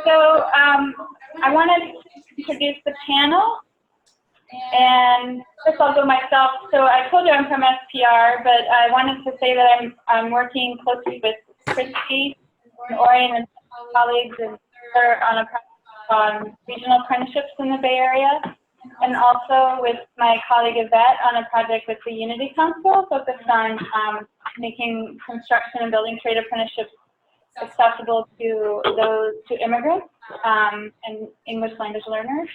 So I wanted to introduce the panel, and first I'll go myself. So I told you I'm from SPR, but I wanted to say that I'm working closely with Christy and Orion and colleagues and on a project on regional apprenticeships in the Bay Area, and also with my colleague Yvette on a project with the Unity Council focused on making construction and building trade apprenticeships accessible to immigrants and English language learners.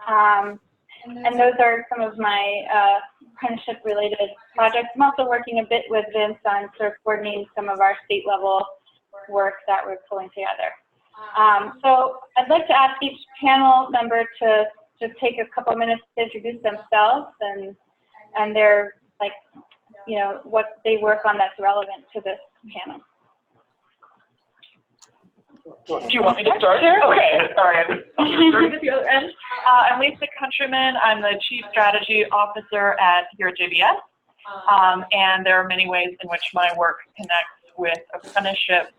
And those are some of my apprenticeship related projects. I'm also working a bit with Vince on sort of coordinating some of our state level work that we're pulling together. So I'd like to ask each panel member to just take a couple minutes to introduce themselves and their, like, you know, what they work on that's relevant to this panel. Do you want me to start? Okay, sorry. I'm at the other end. I'm Lisa Countryman. I'm the Chief Strategy Officer at here at JBS. And there are many ways in which my work connects with apprenticeship.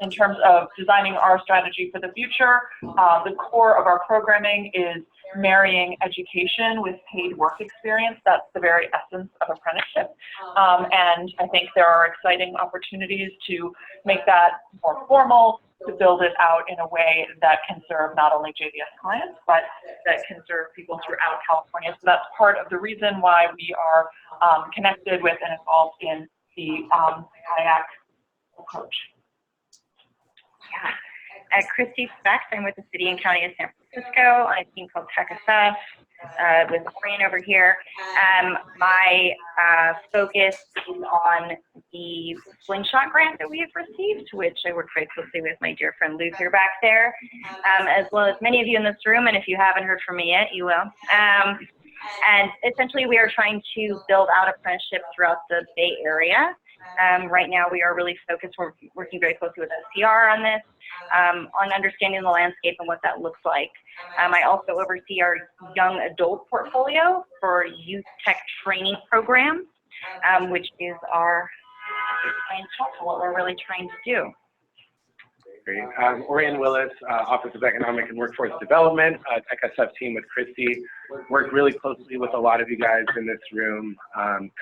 In terms of designing our strategy for the future, the core of our programming is marrying education with paid work experience. That's the very essence of apprenticeship. And I think there are exciting opportunities to make that more formal, to build it out in a way that can serve not only JBS clients, but that can serve people throughout California. So that's part of the reason why we are connected with and involved in the kayak approach. Yeah. Christy Specs. I'm with the City and County of San Francisco on a team called TechSF with Orion over here. My focus is on the Slingshot grant that we have received, which I work very closely with my dear friend Luther back there, as well as many of you in this room, and if you haven't heard from me yet, you will. And essentially we are trying to build out apprenticeships throughout the Bay Area. Right now we are really focused, we're working very closely with SPR on this, on understanding the landscape and what that looks like. I also oversee our young adult portfolio for youth tech training program, which is our what we're really trying to do. Great. Orion Willis, Office of Economic and Workforce Development, TechSF team with Christy. Worked really closely with a lot of you guys in this room,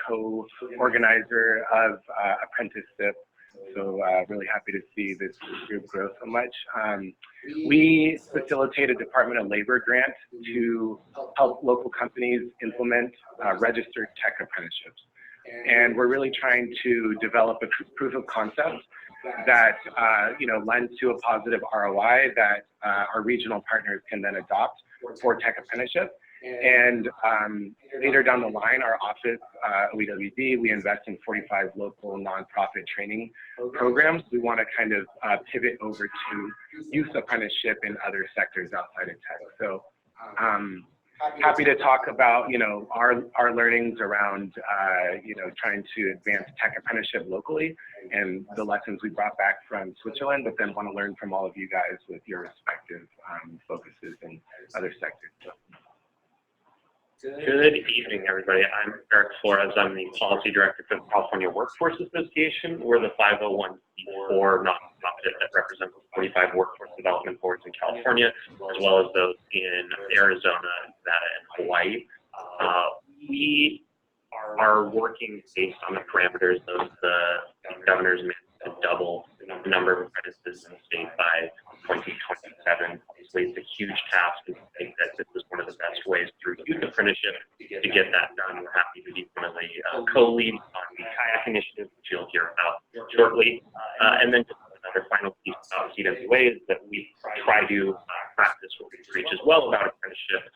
co-organizer of apprenticeship. So really happy to see this group grow so much. We facilitate a Department of Labor grant to help local companies implement registered tech apprenticeships. And we're really trying to develop a proof of concept that you know, lends to a positive ROI that our regional partners can then adopt for tech apprenticeship. And later down the line, our office, OEWD, we invest in 45 local nonprofit training programs. We want to kind of pivot over to youth apprenticeship in other sectors outside of tech. So happy to talk about, you know, our learnings around, you know, trying to advance tech apprenticeship locally and the lessons we brought back from Switzerland, but then want to learn from all of you guys with your respective focuses in other sectors. Good evening, everybody. I'm Eric Flores. I'm the Policy Director for the California Workforce Association. We're the 501c4 nonprofit that represents 45 workforce development boards in California, as well as those in Arizona, Nevada, and Hawaii. We are working based on the parameters of the governor's mandate to double the number of apprentices in the state by 2027. Obviously, it's a huge task, and I think that this is one of the best ways through youth apprenticeship to get that done. We're happy to be one of the co-leads on the kayak initiative, which you'll hear about shortly. And then just another final piece about CWA is that we try to practice what we preach as well about apprenticeship.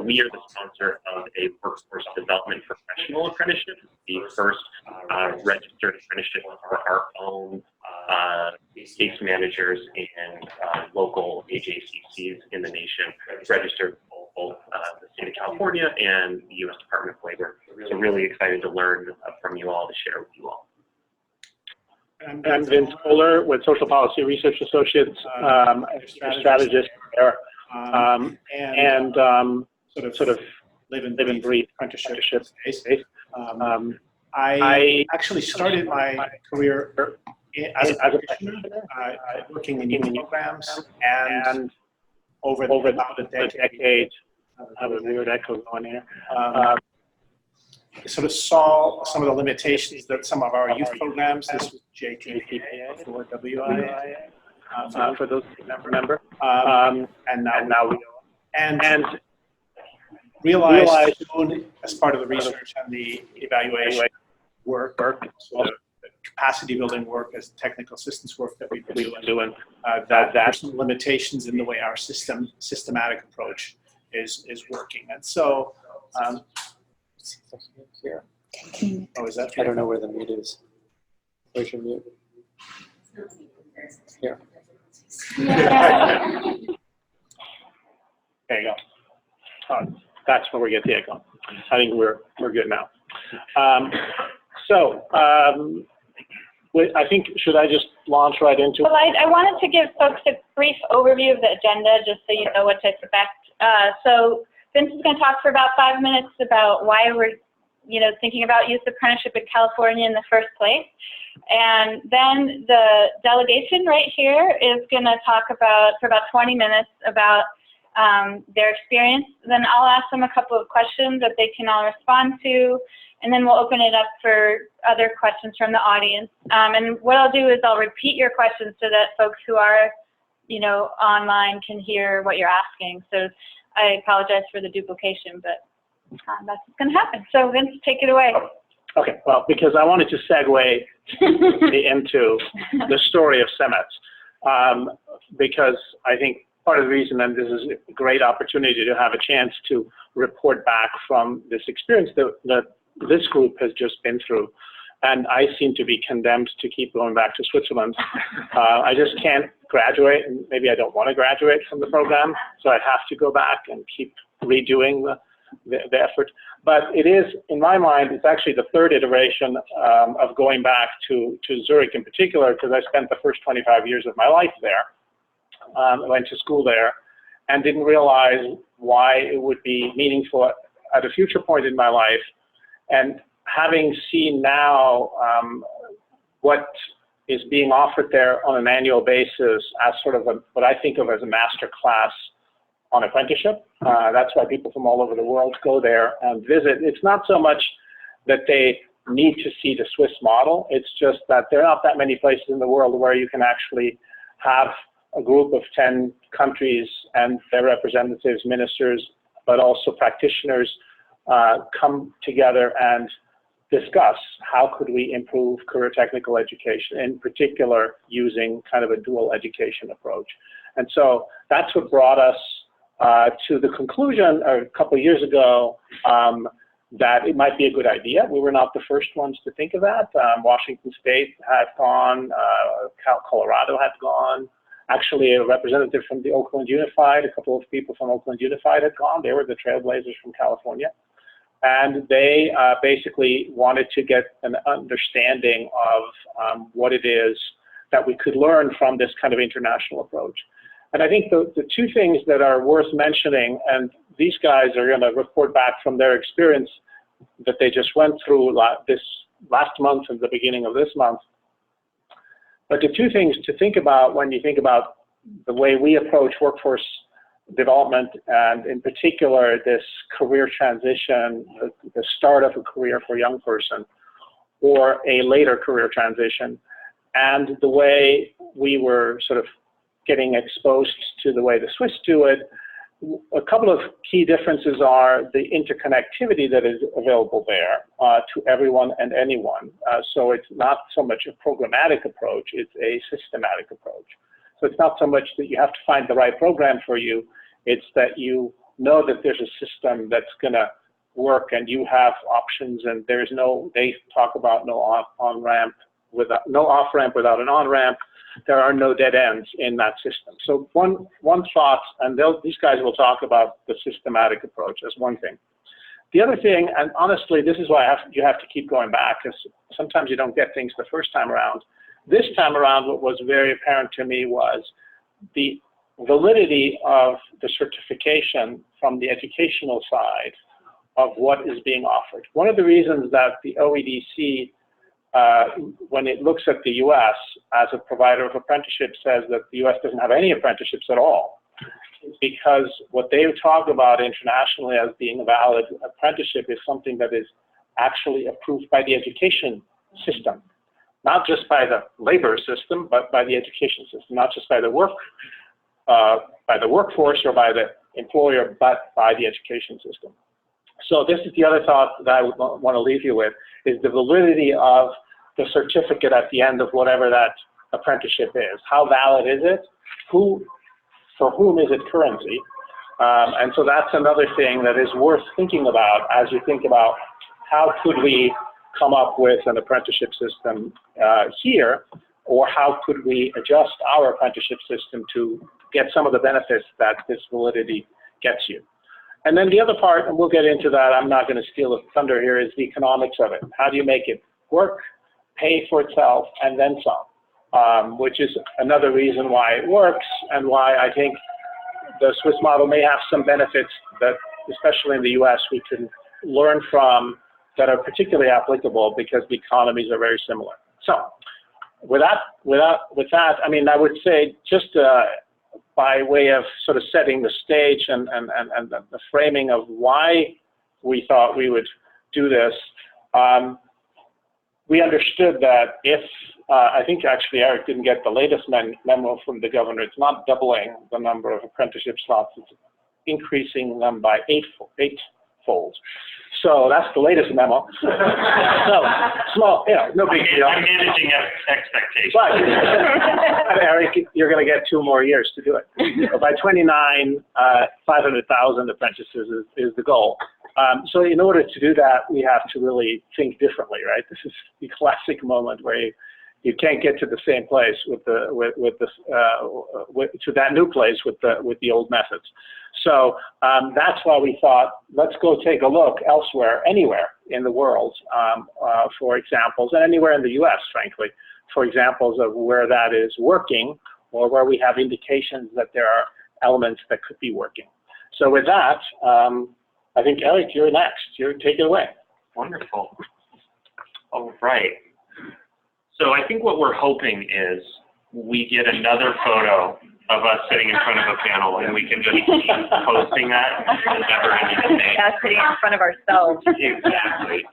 We are the sponsor of a workforce development professional apprenticeship, the first registered apprenticeship for our own case managers and local AJCCs in the nation, registered both the state of California and the U.S. Department of Labor. So really excited to learn from you all, to share with you all. I'm Vince Kohler with Social Policy Research Associates, a strategist there, and sort of live and breathe apprenticeship space. I actually started my career as a practitioner, working in union programs, and over about a decade, I have a weird echo going here, sort of saw some of the limitations that some of our youth programs, this was JTPA before WIA, for those who remember, and realized as part of the research and the evaluation work, so the capacity building work as technical assistance work that we've been doing, that there's some limitations in the way our systematic approach is working. And so, here. Oh, is that? I don't know where the mute is. Where's your mute? Here. Yeah. There you go. That's where we get the echo. I think we're good now. I think, should I just launch right into it? Well, I wanted to give folks a brief overview of the agenda, just so you know what to expect. So Vince is going to talk for about 5 minutes about why we're, thinking about youth apprenticeship in California in the first place. And then the delegation right here is going to talk about, for about 20 minutes, about their experience. Then I'll ask them a couple of questions that they can all respond to, and then we'll open it up for other questions from the audience. And what I'll do is I'll repeat your questions so that folks who are, online can hear what you're asking. So I apologize for the duplication, but that's what's going to happen. So Vince, take it away. Okay, well, because I wanted to segue into the story of CEMETS, because I think part of the reason, and this is a great opportunity to have a chance to report back from this experience that this group has just been through. And I seem to be condemned to keep going back to Switzerland. I just can't graduate, and maybe I don't want to graduate from the program, so I have to go back and keep redoing the effort. But it is, in my mind, it's actually the third iteration of going back to Zurich in particular, because I spent the first 25 years of my life there. I went to school there and didn't realize why it would be meaningful at a future point in my life. And having seen now what is being offered there on an annual basis as sort of what I think of as a master class on apprenticeship, that's why people from all over the world go there and visit. It's not so much that they need to see the Swiss model, it's just that there are not that many places in the world where you can actually have a group of 10 countries and their representatives, ministers, but also practitioners come together and discuss how could we improve career technical education, in particular using kind of a dual education approach. And so that's what brought us to the conclusion a couple of years ago that it might be a good idea. We were not the first ones to think of that. Washington State had gone, Colorado had gone. Actually, a representative from the Oakland Unified, a couple of people from Oakland Unified had gone. They were the trailblazers from California. And they basically wanted to get an understanding of what it is that we could learn from this kind of international approach. And I think the two things that are worth mentioning, and these guys are going to report back from their experience that they just went through this last month and the beginning of this month. But the two things to think about when you think about the way we approach workforce development, and in particular this career transition, the start of a career for a young person, or a later career transition, and the way we were sort of getting exposed to the way the Swiss do it. A couple of key differences are the interconnectivity that is available there to everyone and anyone. So it's not so much a programmatic approach, it's a systematic approach. So it's not so much that you have to find the right program for you, it's that you know that there's a system that's gonna work and you have options, and there's no, they talk about no off-ramp without an on-ramp. There are no dead ends in that system. So one thought, and these guys will talk about the systematic approach as one thing. The other thing, and honestly, this is why you have to keep going back, because sometimes you don't get things the first time around. This time around, what was very apparent to me was the validity of the certification from the educational side of what is being offered. One of the reasons that the OEDC when it looks at the U.S. as a provider of apprenticeships, says that the U.S. doesn't have any apprenticeships at all. Because what they talk about internationally as being a valid apprenticeship is something that is actually approved by the education system. Not just by the labor system, but by the education system. Not just by the workforce or by the employer, but by the education system. So this is the other thought that I would want to leave you with, is the validity of the certificate at the end of whatever that apprenticeship is. How valid is it? For whom is it currency? And so that's another thing that is worth thinking about as you think about how could we come up with an apprenticeship system here, or how could we adjust our apprenticeship system to get some of the benefits that this validity gets you. And then the other part, and we'll get into that, I'm not going to steal the thunder here, is the economics of it. How do you make it work, pay for itself, and then some, which is another reason why it works and why I think the Swiss model may have some benefits that, especially in the US, we can learn from that are particularly applicable because the economies are very similar. So with that, I mean, I would say just by way of sort of setting the stage and the framing of why we thought we would do this, we understood that if, I think actually Eric didn't get the latest memo from the governor, it's not doubling the number of apprenticeship slots, it's increasing them by eightfold. So that's the latest memo. So small, no big deal. I'm managing expectations. But Eric, you're going to get 2 more years to do it. By 29, 500,000 apprentices is the goal. So in order to do that, we have to really think differently, right? This is the classic moment where you can't get to the same place to that new place with the old methods. So that's why we thought, let's go take a look elsewhere, anywhere in the world, for examples, and anywhere in the US, frankly, for examples of where that is working or where we have indications that there are elements that could be working. So with that, I think, Eric, you're next. Take it away. Wonderful. All right. So I think what we're hoping is we get another photo of us sitting in front of a panel and we can just keep posting that. Yeah, sitting in front of ourselves. Exactly.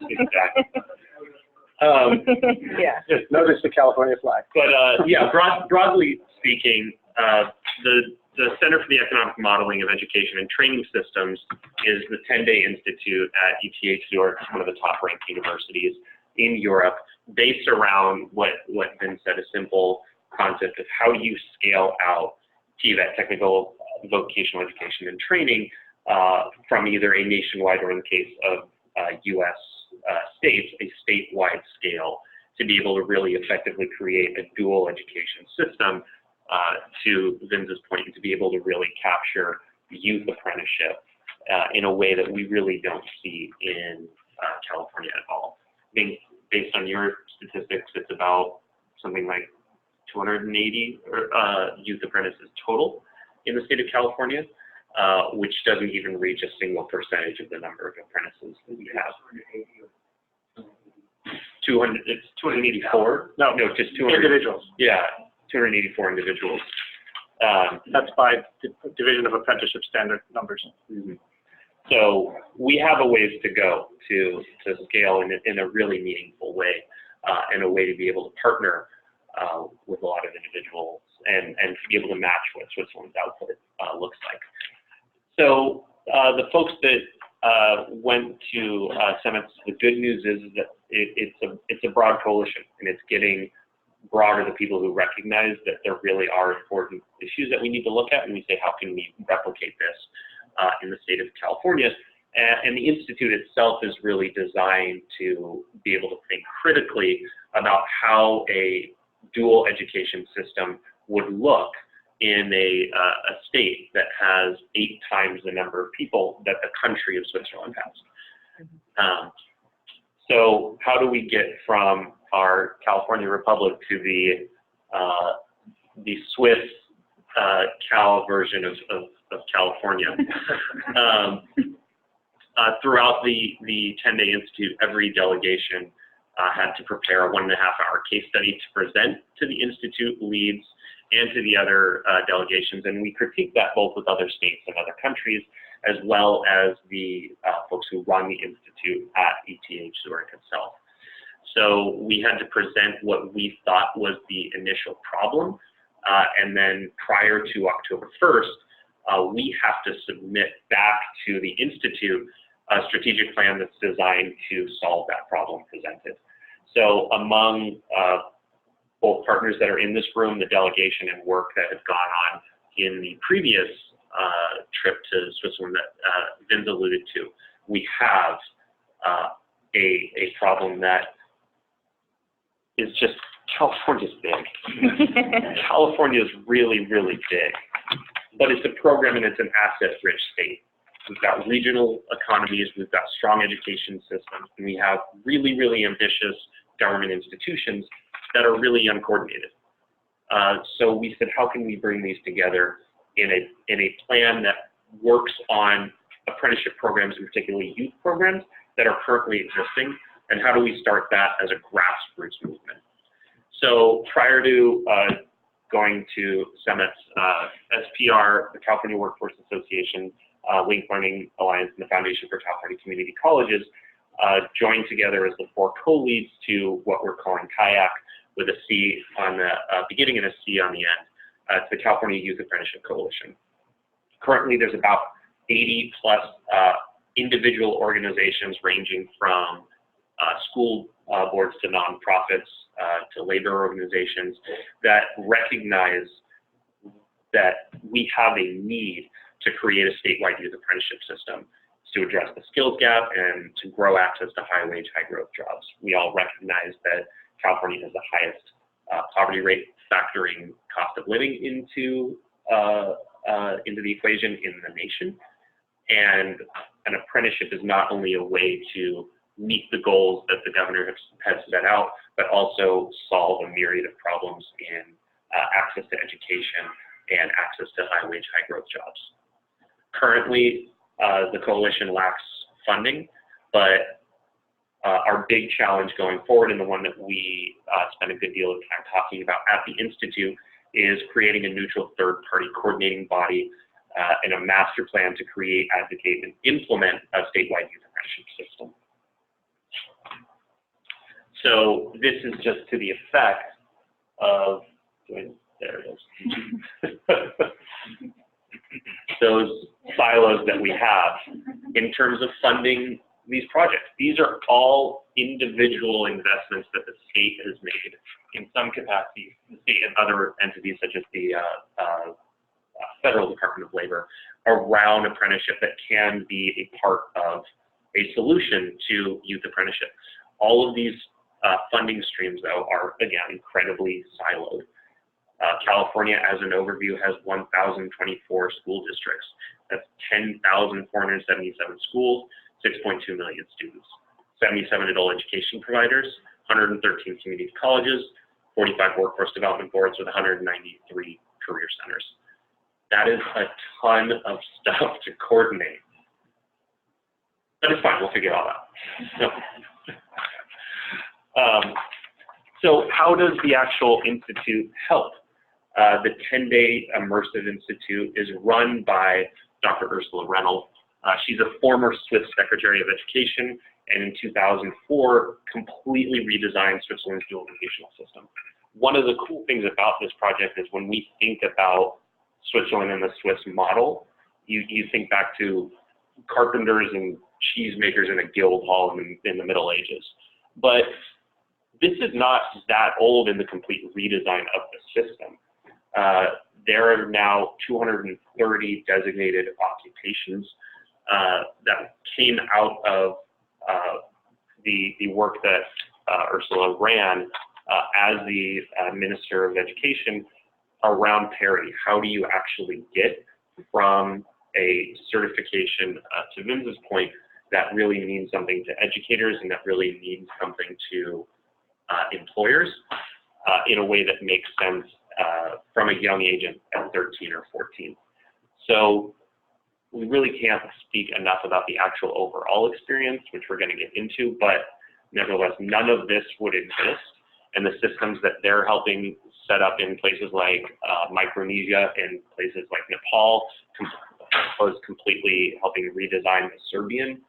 Yeah. Just notice the California flag. But yeah, broadly speaking, the Center for the Economic Modeling of Education and Training Systems is the 10-day institute at ETH Zurich, one of the top-ranked universities in Europe, based around what Vin said, a simple concept of how you scale out TVET, technical vocational education and training, from either a nationwide or in the case of US states, a statewide scale, to be able to really effectively create a dual education system, to Vin's point, to be able to really capture youth apprenticeship in a way that we really don't see in California at all. I think based on your statistics, it's about something like 280 youth apprentices total in the state of California, which doesn't even reach a single percentage of the number of apprentices that we have. 200, it's 284? No, just 200. Individuals. Yeah, 284 individuals. That's by Division of Apprenticeship Standard numbers. Mm-hmm. So we have a ways to go to scale in a really meaningful way, and a way to be able to partner with a lot of individuals and to be able to match what Switzerland's output looks like. So the folks that went to CEMETS, the good news is that it's a broad coalition, and it's getting broader the people who recognize that there really are important issues that we need to look at, and we say, how can we replicate this in the state of California? And the Institute itself is really designed to be able to think critically about how a dual education system would look in a state that has 8 times the number of people that the country of Switzerland has. So how do we get from our California Republic to the Swiss Cal version of California? Throughout the 10-day institute, every delegation had to prepare a 1.5-hour case study to present to the Institute leads and to the other delegations, and we critiqued that both with other states and other countries, as well as the folks who run the Institute at ETH Zurich itself. So we had to present what we thought was the initial problem, and then prior to October 1st, we have to submit back to the Institute a strategic plan that's designed to solve that problem presented. So among both partners that are in this room, the delegation and work that has gone on in the previous trip to Switzerland that Vince alluded to, we have a problem that is just, California's big. California is really, really big, but it's a program and it's an asset-rich state. We've got regional economies, we've got strong education systems, and we have really, really ambitious government institutions that are really uncoordinated. So we said, how can we bring these together in a plan that works on apprenticeship programs, and particularly youth programs that are currently existing, and how do we start that as a grassroots movement? So prior to going to CEMETS, SPR, the California Workforce Association, Link Learning Alliance, and the Foundation for California Community Colleges joined together as the 4 co-leads to what we're calling KAYAK, with a C on the beginning and a C on the end. It's the California Youth Apprenticeship Coalition. Currently, there's about 80 plus individual organizations ranging from school boards to nonprofits to labor organizations that recognize that we have a need to create a statewide youth apprenticeship system to address the skills gap and to grow access to high-wage, high-growth jobs. We all recognize that California has the highest poverty rate, factoring cost of living into the equation in the nation. And an apprenticeship is not only a way to meet the goals that the governor has set out, but also solve a myriad of problems in access to education and access to high-wage, high-growth jobs. Currently, the coalition lacks funding, but our big challenge going forward, and the one that we spend a good deal of time talking about at the Institute, is creating a neutral third-party coordinating body and a master plan to create, advocate, and implement a statewide youth apprenticeship system. So this is just to the effect of, there it is, those silos that we have in terms of funding these projects. These are all individual investments that the state has made in some capacity, the state and other entities such as the Federal Department of Labor, around apprenticeship that can be a part of a solution to youth apprenticeship. All of these funding streams, though, are, again, incredibly siloed. California, as an overview, has 1,024 school districts. That's 10,477 schools, 6.2 million students, 77 adult education providers, 113 community colleges, 45 workforce development boards with 193 career centers. That is a ton of stuff to coordinate. But it's fine, we'll figure it all out. So how does the actual institute help? The 10-day immersive institute is run by Dr. Ursula Rennell. She's a former Swiss Secretary of Education, and in 2004 completely redesigned Switzerland's dual educational system. One of the cool things about this project is when we think about Switzerland and the Swiss model, you think back to carpenters and cheesemakers in a guild hall in the Middle Ages. But this is not that old in the complete redesign of the system. There are now 230 designated occupations that came out of the work that Ursula ran as the Minister of Education around parity. How do you actually get from a certification, to Vince's point, that really means something to educators and that really means something to employers in a way that makes sense from a young age at 13 or 14. So we really can't speak enough about the actual overall experience, which we're going to get into, but Nevertheless, none of this would exist, and the systems that they're helping set up in places like Micronesia and places like Nepal was completely helping redesign the Serbian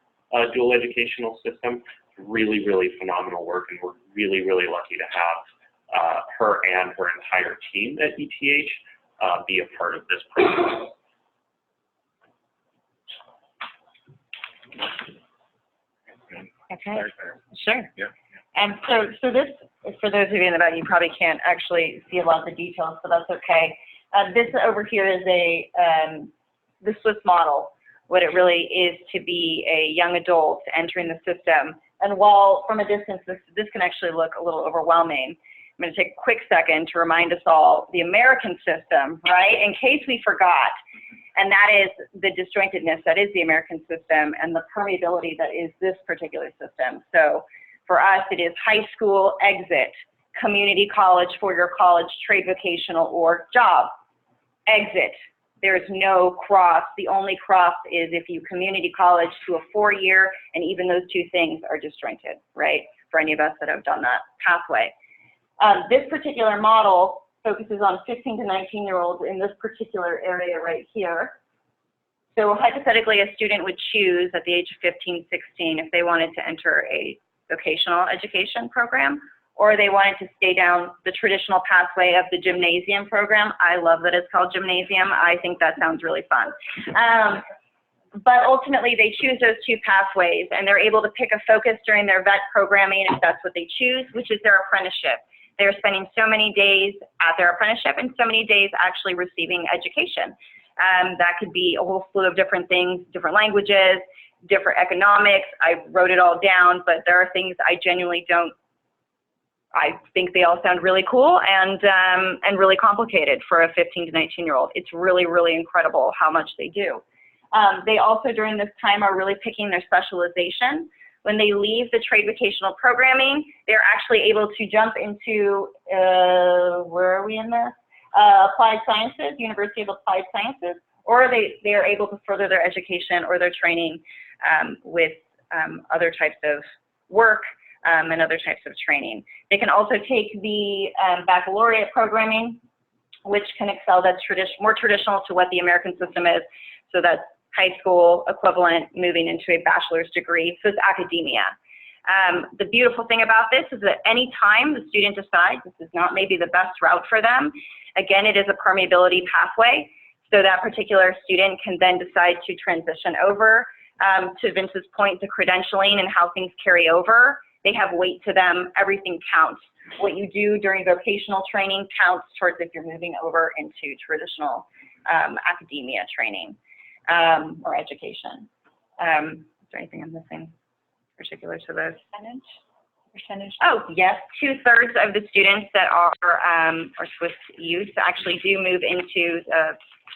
dual educational system. Really, really phenomenal work, and we're really, really lucky to have her and her entire team at ETH be a part of this program. Okay, sure. Yeah. And so this, for those of you in the back, you probably can't actually see a lot of the details, so that's okay. This over here is the Swiss model, what it really is to be a young adult entering the system. And while from a distance, this can actually look a little overwhelming, I'm going to take a quick second to remind us all the American system, right? In case we forgot, and that is the disjointedness that is the American system and the permeability that is this particular system. So for us, it is high school, exit, community college, four-year college, trade vocational, or job, exit. There's no cross. The only cross is if you community college to a four-year, and even those two things are disjointed, right? For any of us that have done that pathway. This particular model focuses on 15 to 19-year-olds in this particular area right here. So hypothetically, a student would choose at the age of 15, 16 if they wanted to enter a vocational education program, or they wanted to stay down the traditional pathway of the gymnasium program. I love that it's called gymnasium. I think that sounds really fun. But ultimately, they choose those two pathways, and they're able to pick a focus during their vet programming if that's what they choose, which is their apprenticeship. They're spending so many days at their apprenticeship and so many days actually receiving education. That could be a whole slew of different things, different languages, different economics. I wrote it all down, but there are things I genuinely don't. I think they all sound really cool and really complicated for a 15 to 19-year-old. It's really, really incredible how much they do. They also, during this time, are really picking their specialization. When they leave the trade vocational programming, they're actually able to jump into, where are we in this? Applied Sciences, University of Applied Sciences, or they are able to further their education or their training with other types of work and other types of training. They can also take the baccalaureate programming, which can excel. That's more traditional to what the American system is. So that's high school equivalent moving into a bachelor's degree. So it's academia. The beautiful thing about this is that any time the student decides this is not maybe the best route for them, again, it is a permeability pathway. So that particular student can then decide to transition over. To Vince's point, to credentialing and how things carry over, they have weight to them. Everything counts. What you do during vocational training counts towards if you're moving over into traditional academia training or education. Is there anything I'm missing particular to those? Percentage? Oh, yes. 2/3 of the students that are Swiss youth actually do move into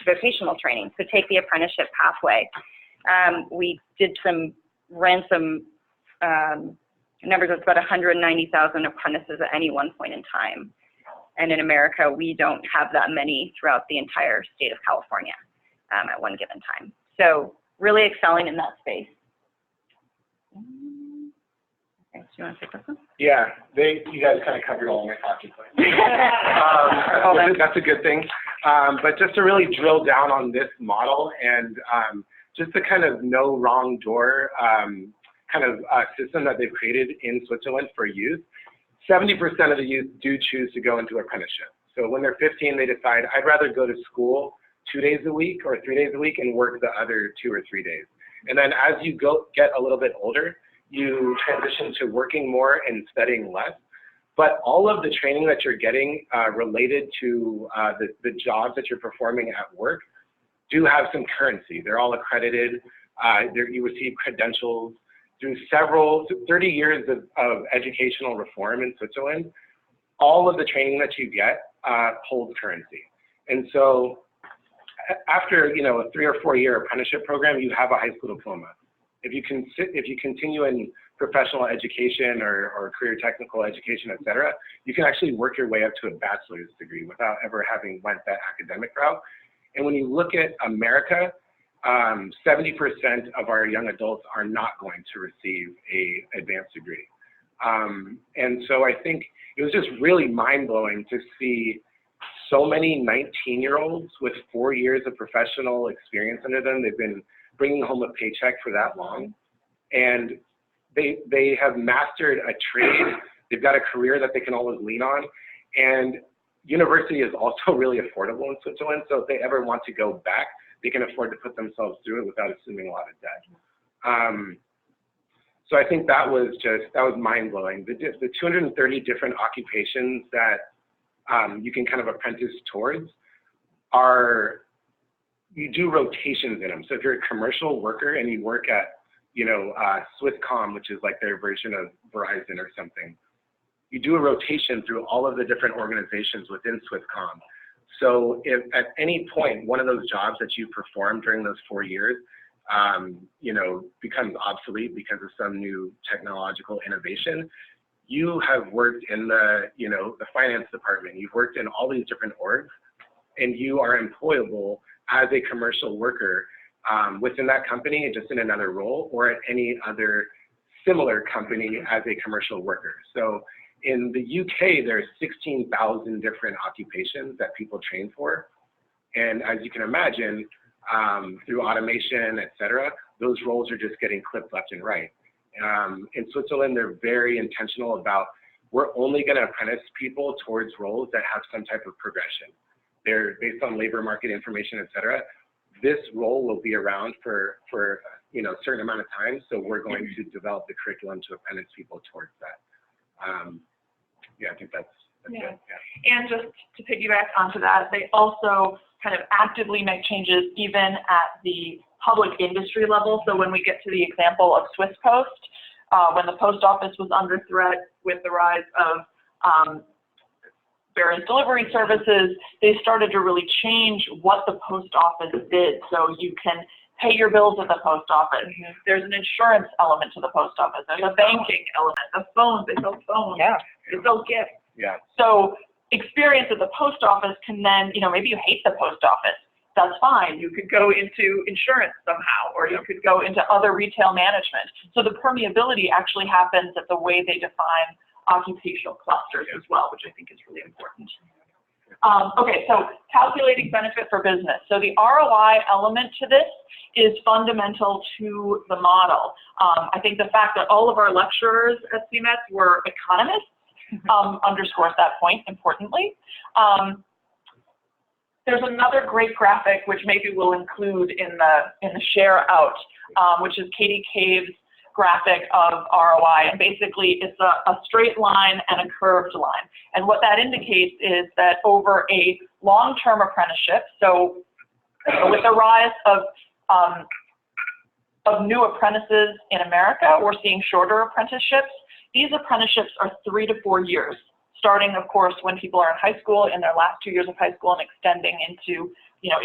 vocational training. So take the apprenticeship pathway. We ran some numbers of about 190,000 apprentices at any one point in time. And in America, we don't have that many throughout the entire state of California at one given time. So really excelling in that space. Okay, do you want to take this one? Yeah, you guys kind of covered all my talking points. That's a good thing. But just to really drill down on this model and just the kind of no wrong door system that they've created in Switzerland for youth, 70% of the youth do choose to go into apprenticeship. So when they're 15, they decide, I'd rather go to school 2 days a week or 3 days a week and work the other 2 or 3 days. And then as you get a little bit older, you transition to working more and studying less. But all of the training that you're getting related to the jobs that you're performing at work do have some currency. They're all accredited. You receive credentials through 30 years of educational reform in Switzerland. All of the training that you get holds currency. And so after a 3 or 4 year apprenticeship program, you have a high school diploma. If you continue in professional education or career technical education, et cetera, you can actually work your way up to a bachelor's degree without ever having went that academic route. And when you look at America, 70% of our young adults are not going to receive an advanced degree. And so I think it was just really mind-blowing to see so many 19-year-olds with 4 years of professional experience under them. They've been bringing home a paycheck for that long, and they have mastered a trade. They've got a career that they can always lean on, and university is also really affordable in Switzerland, so if they ever want to go back, they can afford to put themselves through it without assuming a lot of debt. So I think that was mind-blowing. The 230 different occupations that you can kind of apprentice towards you do rotations in them. So if you're a commercial worker and you work at, Swisscom, which is like their version of Verizon or something, you do a rotation through all of the different organizations within Swisscom. So if at any point one of those jobs that you performed during those 4 years, becomes obsolete because of some new technological innovation, you have worked in the finance department. You've worked in all these different orgs, and you are employable as a commercial worker within that company, just in another role, or at any other similar company as a commercial worker. So in the UK, there's 16,000 different occupations that people train for. And as you can imagine, through automation, et cetera, those roles are just getting clipped left and right. In Switzerland, they're very intentional about, we're only going to apprentice people towards roles that have some type of progression. They're based on labor market information, et cetera. This role will be around for a certain amount of time, so we're going to develop the curriculum to apprentice people towards that. I think that's good. Yeah. And just to piggyback onto that, they also kind of actively make changes even at the public industry level. So when we get to the example of Swiss Post, when the post office was under threat with the rise of various delivery services, they started to really change what the post office did. So you can pay your bills at the post office. Mm-hmm. There's an insurance element to the post office. There's a banking element. The phones, they sell phones. Yeah. They sell gifts. Yeah. So experience at the post office can then, maybe you hate the post office. That's fine. You could go into insurance somehow, or you could go into other retail management. So the permeability actually happens at the way they define occupational clusters as well, which I think is really important. Okay, so calculating benefit for business. So the ROI element to this is fundamental to the model. I think the fact that all of our lecturers at CEMETS were economists underscores that point importantly. There's another great graphic which maybe we'll include in the share out, which is Katie Cave's graphic of ROI, and basically it's a straight line and a curved line. And what that indicates is that over a long-term apprenticeship, so with the rise of new apprentices in America, we're seeing shorter apprenticeships. These apprenticeships are 3 to 4 years, starting, of course, when people are in high school, in their last 2 years of high school, and extending into,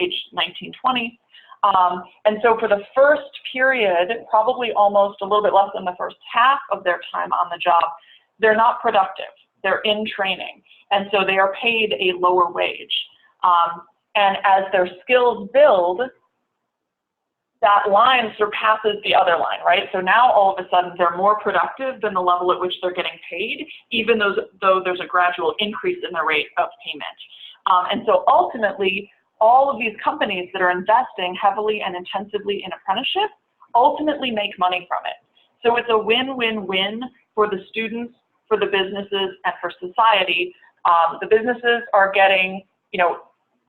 age 19, 20. And so for the first period, probably almost a little bit less than the first half of their time on the job, they're not productive. They're in training. And so they are paid a lower wage. And as their skills build, that line surpasses the other line, right? So now all of a sudden they're more productive than the level at which they're getting paid, even though there's a gradual increase in the rate of payment. And so ultimately, all of these companies that are investing heavily and intensively in apprenticeship ultimately make money from it. So it's a win-win-win for the students, for the businesses, and for society. The businesses are getting,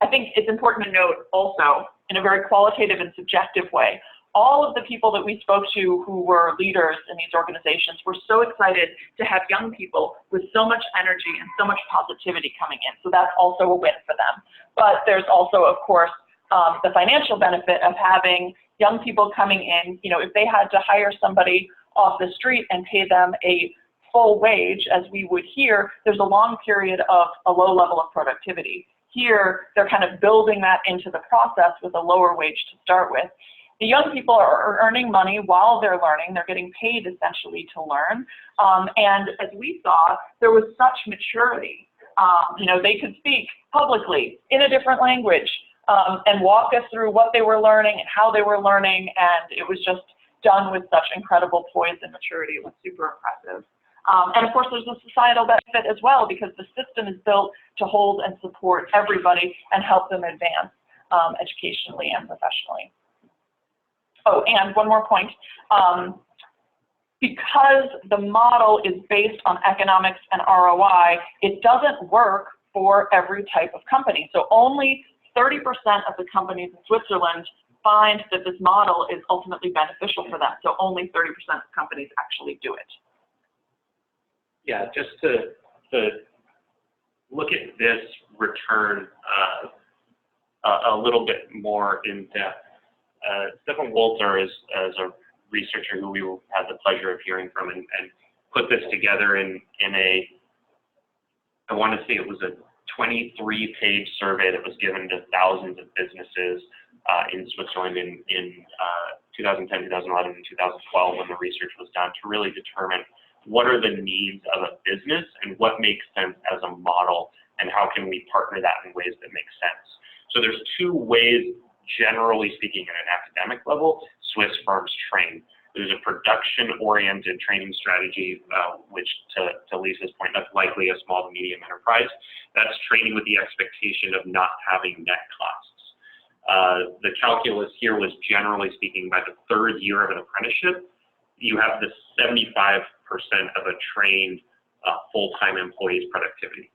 I think it's important to note also, in a very qualitative and subjective way, all of the people that we spoke to who were leaders in these organizations were so excited to have young people with so much energy and so much positivity coming in. So that's also a win for them. But there's also, of course, the financial benefit of having young people coming in. If they had to hire somebody off the street and pay them a full wage, as we would here, there's a long period of a low level of productivity. Here, they're kind of building that into the process with a lower wage to start with. The young people are earning money while they're learning. They're getting paid essentially to learn. And as we saw, there was such maturity. They could speak publicly in a different language and walk us through what they were learning and how they were learning. And it was just done with such incredible poise and maturity. It was super impressive. And of course, there's a societal benefit as well, because the system is built to hold and support everybody and help them advance educationally and professionally. Oh, and one more point. Because the model is based on economics and ROI, it doesn't work for every type of company. So only 30% of the companies in Switzerland find that this model is ultimately beneficial for them. So only 30% of companies actually do it. Yeah, just to look at this return a little bit more in depth. Stefan Wolter is a researcher who we had the pleasure of hearing from, and put this together in a, I want to say it was a 23-page survey that was given to thousands of businesses in Switzerland in 2010, 2011, and 2012 when the research was done, to really determine what are the needs of a business and what makes sense as a model, and how can we partner that in ways that make sense. So there's two ways, generally speaking, at an academic level, Swiss firms train. There's a production-oriented training strategy, which, to Lisa's point, that's likely a small to medium enterprise. That's training with the expectation of not having net costs. The calculus here was, generally speaking, by the third year of an apprenticeship, you have the 75% of a trained full-time employee's productivity.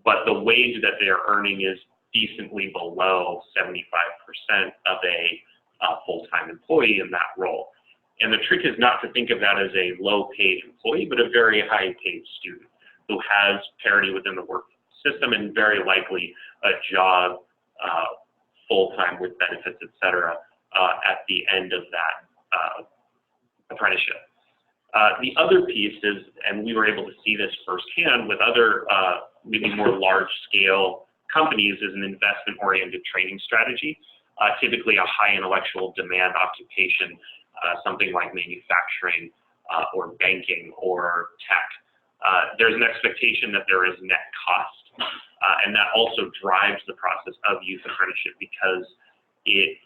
But the wage that they are earning is decently below 75% of a full-time employee in that role. And the trick is not to think of that as a low-paid employee, but a very high-paid student who has parity within the work system and very likely a job full-time with benefits, et cetera, at the end of that apprenticeship. The other piece is, and we were able to see this firsthand with other maybe more large-scale companies, is an investment-oriented training strategy, typically a high intellectual demand occupation, something like manufacturing or banking or tech. There's an expectation that there is net cost, and that also drives the process of youth apprenticeship, because it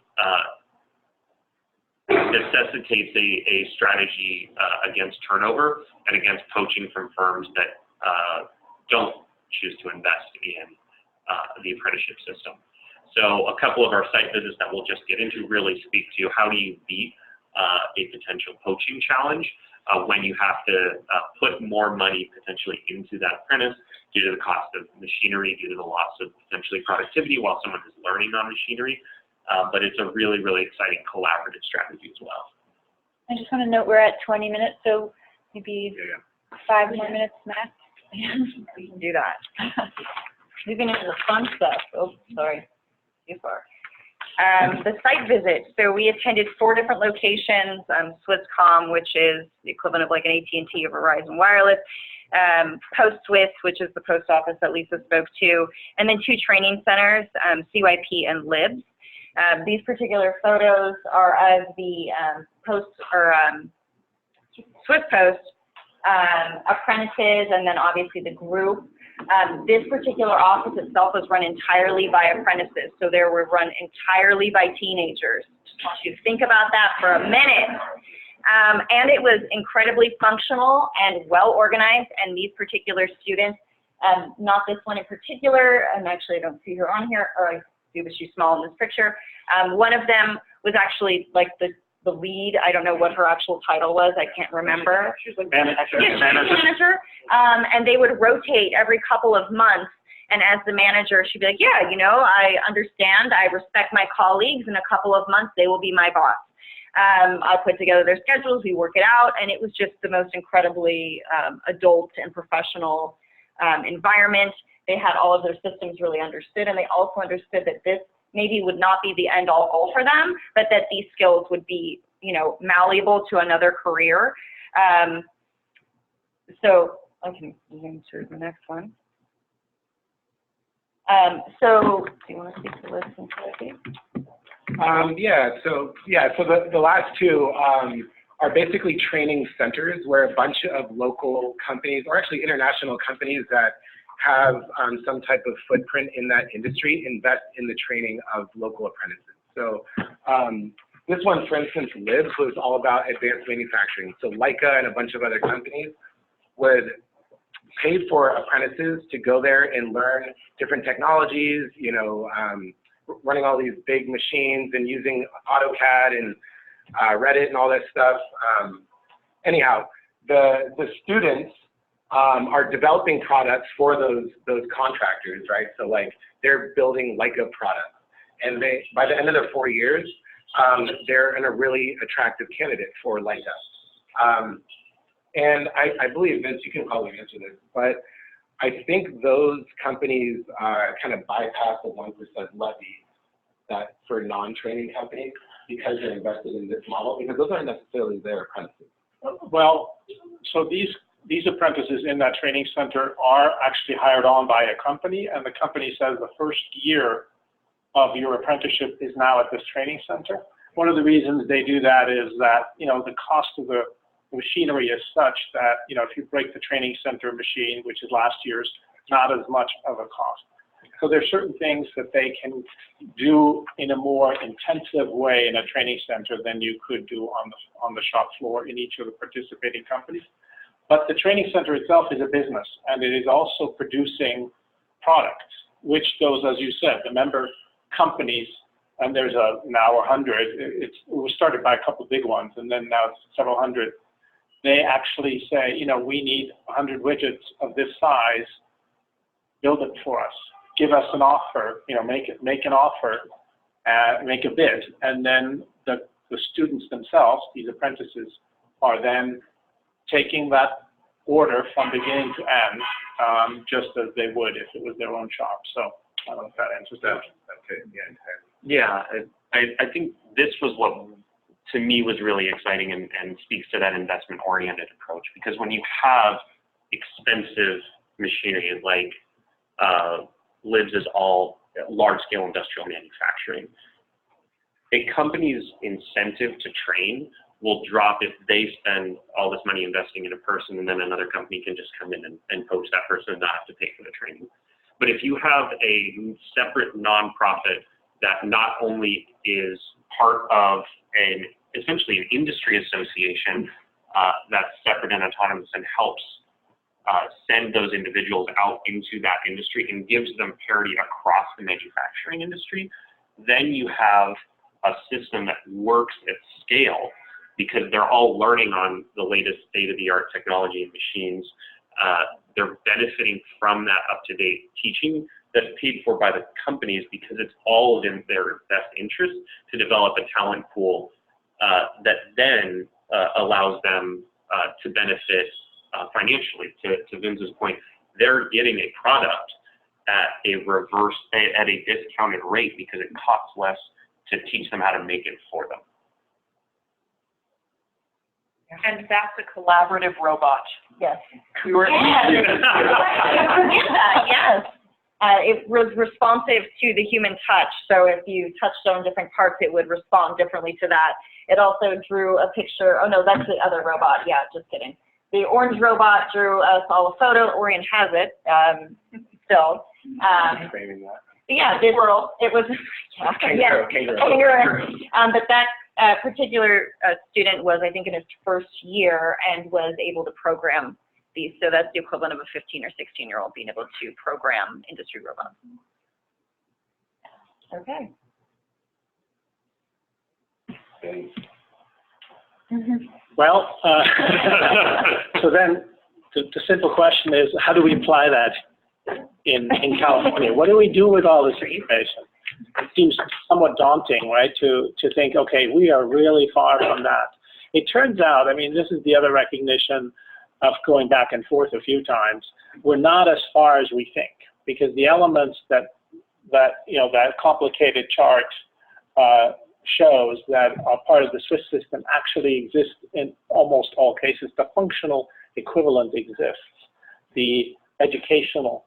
necessitates a strategy against turnover and against poaching from firms that don't choose to invest in the apprenticeship system. So a couple of our site visits that we'll just get into really speak to how do you beat a potential poaching challenge when you have to put more money potentially into that apprentice due to the cost of machinery, due to the loss of potentially productivity while someone is learning on machinery. But it's a really, really exciting collaborative strategy as well. I just want to note we're at 20 minutes, so maybe 5 more minutes max. We can do that. Moving into the fun stuff. Oh, sorry, too far. The site visit. So we attended 4 different locations, Swisscom, which is the equivalent of like an AT&T or Verizon Wireless, Post Swiss, which is the post office that Lisa spoke to, and then 2 training centers, CYP and LIBS. These particular photos are of the Swiss Post apprentices, and then obviously the group. This particular office itself was run entirely by apprentices, so they were run entirely by teenagers. Just want you to think about that for a minute. And it was incredibly functional and well organized, and these particular students, not this one in particular, and actually I don't see her on here, or I do, but she's small in this picture. One of them was actually like the lead. I don't know what her actual title was. I can't remember. She was like manager. And they would rotate every couple of months. And as the manager, she'd be like, yeah, you know, I understand. I respect my colleagues. In a couple of months, they will be my boss. I put together their schedules. We work it out. And it was just the most incredibly adult and professional environment. They had all of their systems really understood. And they also understood that this maybe would not be the end-all goal for them, but that these skills would be, you know, malleable to another career. So I can zoom to the next one. So do you want to speak to this and So the last 2 are basically training centers where a bunch of local companies, or actually international companies that have some type of footprint in that industry, invest in the training of local apprentices. So this one, for instance, LIBS, was all about advanced manufacturing. So Leica and a bunch of other companies would pay for apprentices to go there and learn different technologies, you know, running all these big machines and using AutoCAD and Reddit and all that stuff. Anyhow, the students are developing products for those contractors, right? So like they're building Leica products, and they, by the end of their 4 years, they're a really attractive candidate for Leica. And I believe, Vince, you can probably answer this, but I think those companies kind of bypass the 1% levy that for non-training companies because they're invested in this model, because those aren't necessarily their apprentices. Well, so these apprentices in that training center are actually hired on by a company, and the company says the first year of your apprenticeship is now at this training center. One of the reasons they do that is that, you know, the cost of the machinery is such that, you know, if you break the training center machine, which is last year's, not as much of a cost. So there's certain things that they can do in a more intensive way in a training center than you could do on the shop floor in each of the participating companies. But the training center itself is a business, and it is also producing products, which those, as you said, the member companies, and there's now 100, it was started by a couple of big ones, and then now it's several hundred. They actually say, you know, we need 100 widgets of this size, build it for us. Give us an offer, you know, make an offer, make a bid, and then the students themselves, these apprentices, are then taking that order from beginning to end, just as they would if it was their own shop. So I don't know if that answers that. Yeah, I think this was what, to me, was really exciting and speaks to that investment-oriented approach, because when you have expensive machinery like lives as all large-scale industrial manufacturing, a company's incentive to train will drop if they spend all this money investing in a person and then another company can just come in and poach that person and not have to pay for the training. But if you have a separate nonprofit that not only is part of essentially an industry association that's separate and autonomous and helps send those individuals out into that industry and gives them parity across the manufacturing industry, then you have a system that works at scale because they're all learning on the latest state-of-the-art technology and machines. They're benefiting from that up-to-date teaching that's paid for by the companies because it's all in their best interest to develop a talent pool that then allows them to benefit financially. To Vince's point, they're getting a product at a discounted rate because it costs less to teach them how to make it for them. And that's a collaborative robot. Yes. We were Yes. It was responsive to the human touch. So if you touched on different parts, it would respond differently to that. It also drew a picture. Oh no, that's the other robot. Yeah, just kidding. The orange robot drew us all a photo. Orion has it still. Yeah, it was. Kangaroo. But that particular student was, I think, in his first year and was able to program these. So that's the equivalent of a 15 or 16-year-old being able to program industry robots. Okay. Well, so then the simple question is, how do we apply that in California? What do we do with all this information? It seems somewhat daunting, right, to think, okay, we are really far from that. It turns out, I mean, this is the other recognition of going back and forth a few times. We're not as far as we think, because the elements that complicated chart shows that are part of the Swiss system actually exist in almost all cases. The functional equivalent exists. The educational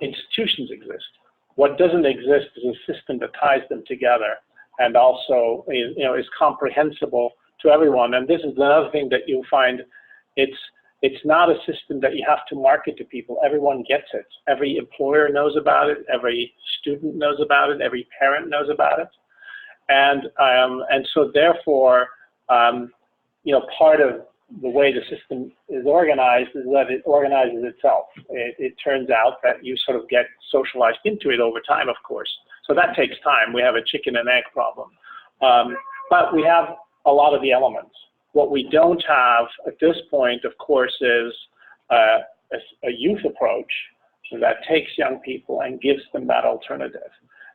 institutions exist. What doesn't exist is a system that ties them together and also is comprehensible to everyone. And this is another thing that you'll find. It's not a system that you have to market to people. Everyone gets it. Every employer knows about it. Every student knows about it. Every parent knows about it. And so therefore, part of the way the system is organized is that it organizes itself. It turns out that you sort of get socialized into it over time, of course. So that takes time. We have a chicken and egg problem. But we have a lot of the elements. What we don't have at this point, of course, is a youth approach that takes young people and gives them that alternative.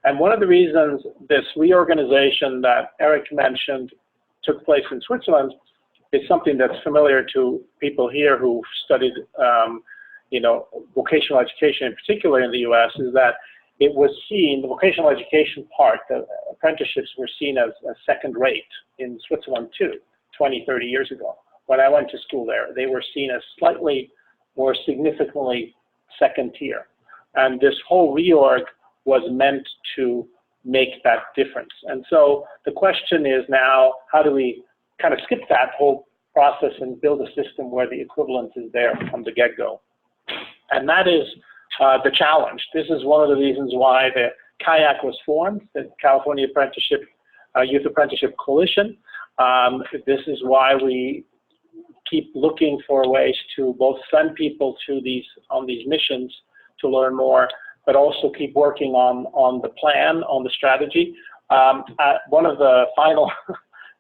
And one of the reasons this reorganization that Eric mentioned took place in Switzerland is something that's familiar to people here who studied, vocational education in particular in the U.S., is that it was seen, the vocational education part, the apprenticeships were seen as second rate in Switzerland too, 20, 30 years ago. When I went to school there, they were seen as slightly more significantly second tier. And this whole reorg was meant to make that difference. And so the question is now, how do we kind of skip that whole process and build a system where the equivalence is there from the get-go? And that is the challenge. This is one of the reasons why the CAYAC was formed, the California Apprenticeship, Youth Apprenticeship Coalition. This is why we keep looking for ways to both send people to on these missions to learn more, but also keep working on the plan, on the strategy. One of the final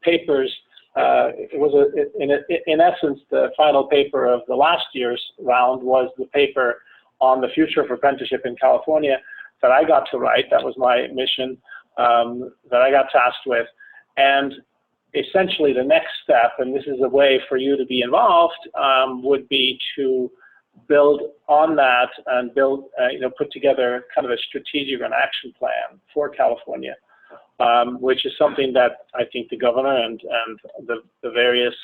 papers, it was in essence, the final paper of the last year's round was the paper on the future of apprenticeship in California that I got to write. That was my mission that I got tasked with. And essentially the next step, and this is a way for you to be involved, would be to build on that and put together kind of a strategic and action plan for California, which is something that I think the governor and the various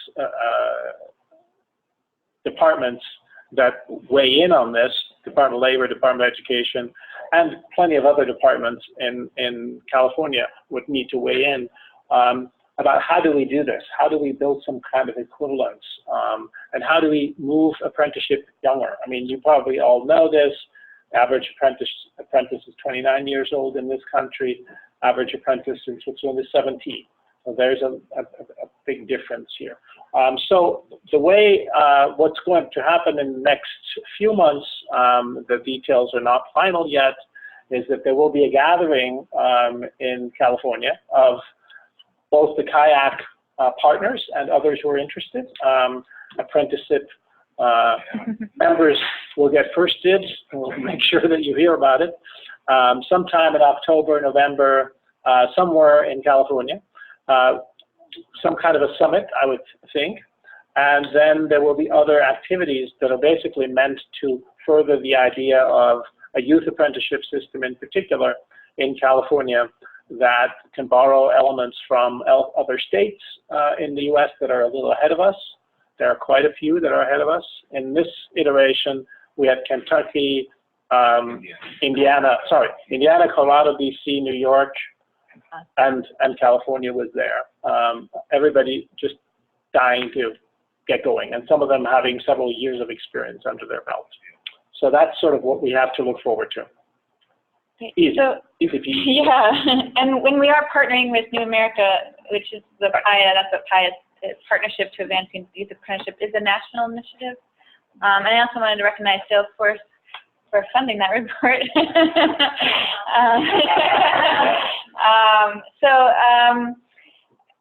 departments that weigh in on this, Department of Labor, Department of Education, and plenty of other departments in California would need to weigh in about how do we do this? How do we build some kind of equivalence? And how do we move apprenticeship younger? I mean, you probably all know this. Average apprentice is 29 years old in this country. Average apprentice in Switzerland is 17. So there's a big difference here. So the way, what's going to happen in the next few months, the details are not final yet, is that there will be a gathering in California of both the CAYAC partners and others who are interested. Apprenticeship members will get first dibs, and we'll make sure that you hear about it. Sometime in October, November, somewhere in California. Some kind of a summit, I would think. And then there will be other activities that are basically meant to further the idea of a youth apprenticeship system in particular in California that can borrow elements from other states in the US that are a little ahead of us. There are quite a few that are ahead of us. In this iteration, we had Kentucky, Indiana, Colorado, DC, New York, and California was there. Everybody just dying to get going, and some of them having several years of experience under their belt. So that's sort of what we have to look forward to. Easy, easy peasy. Yeah, and when we are partnering with New America, which is the PIA, that's what PIA is, Partnership to Advancing Youth Apprenticeship, is a national initiative. And I also wanted to recognize Salesforce for funding that report.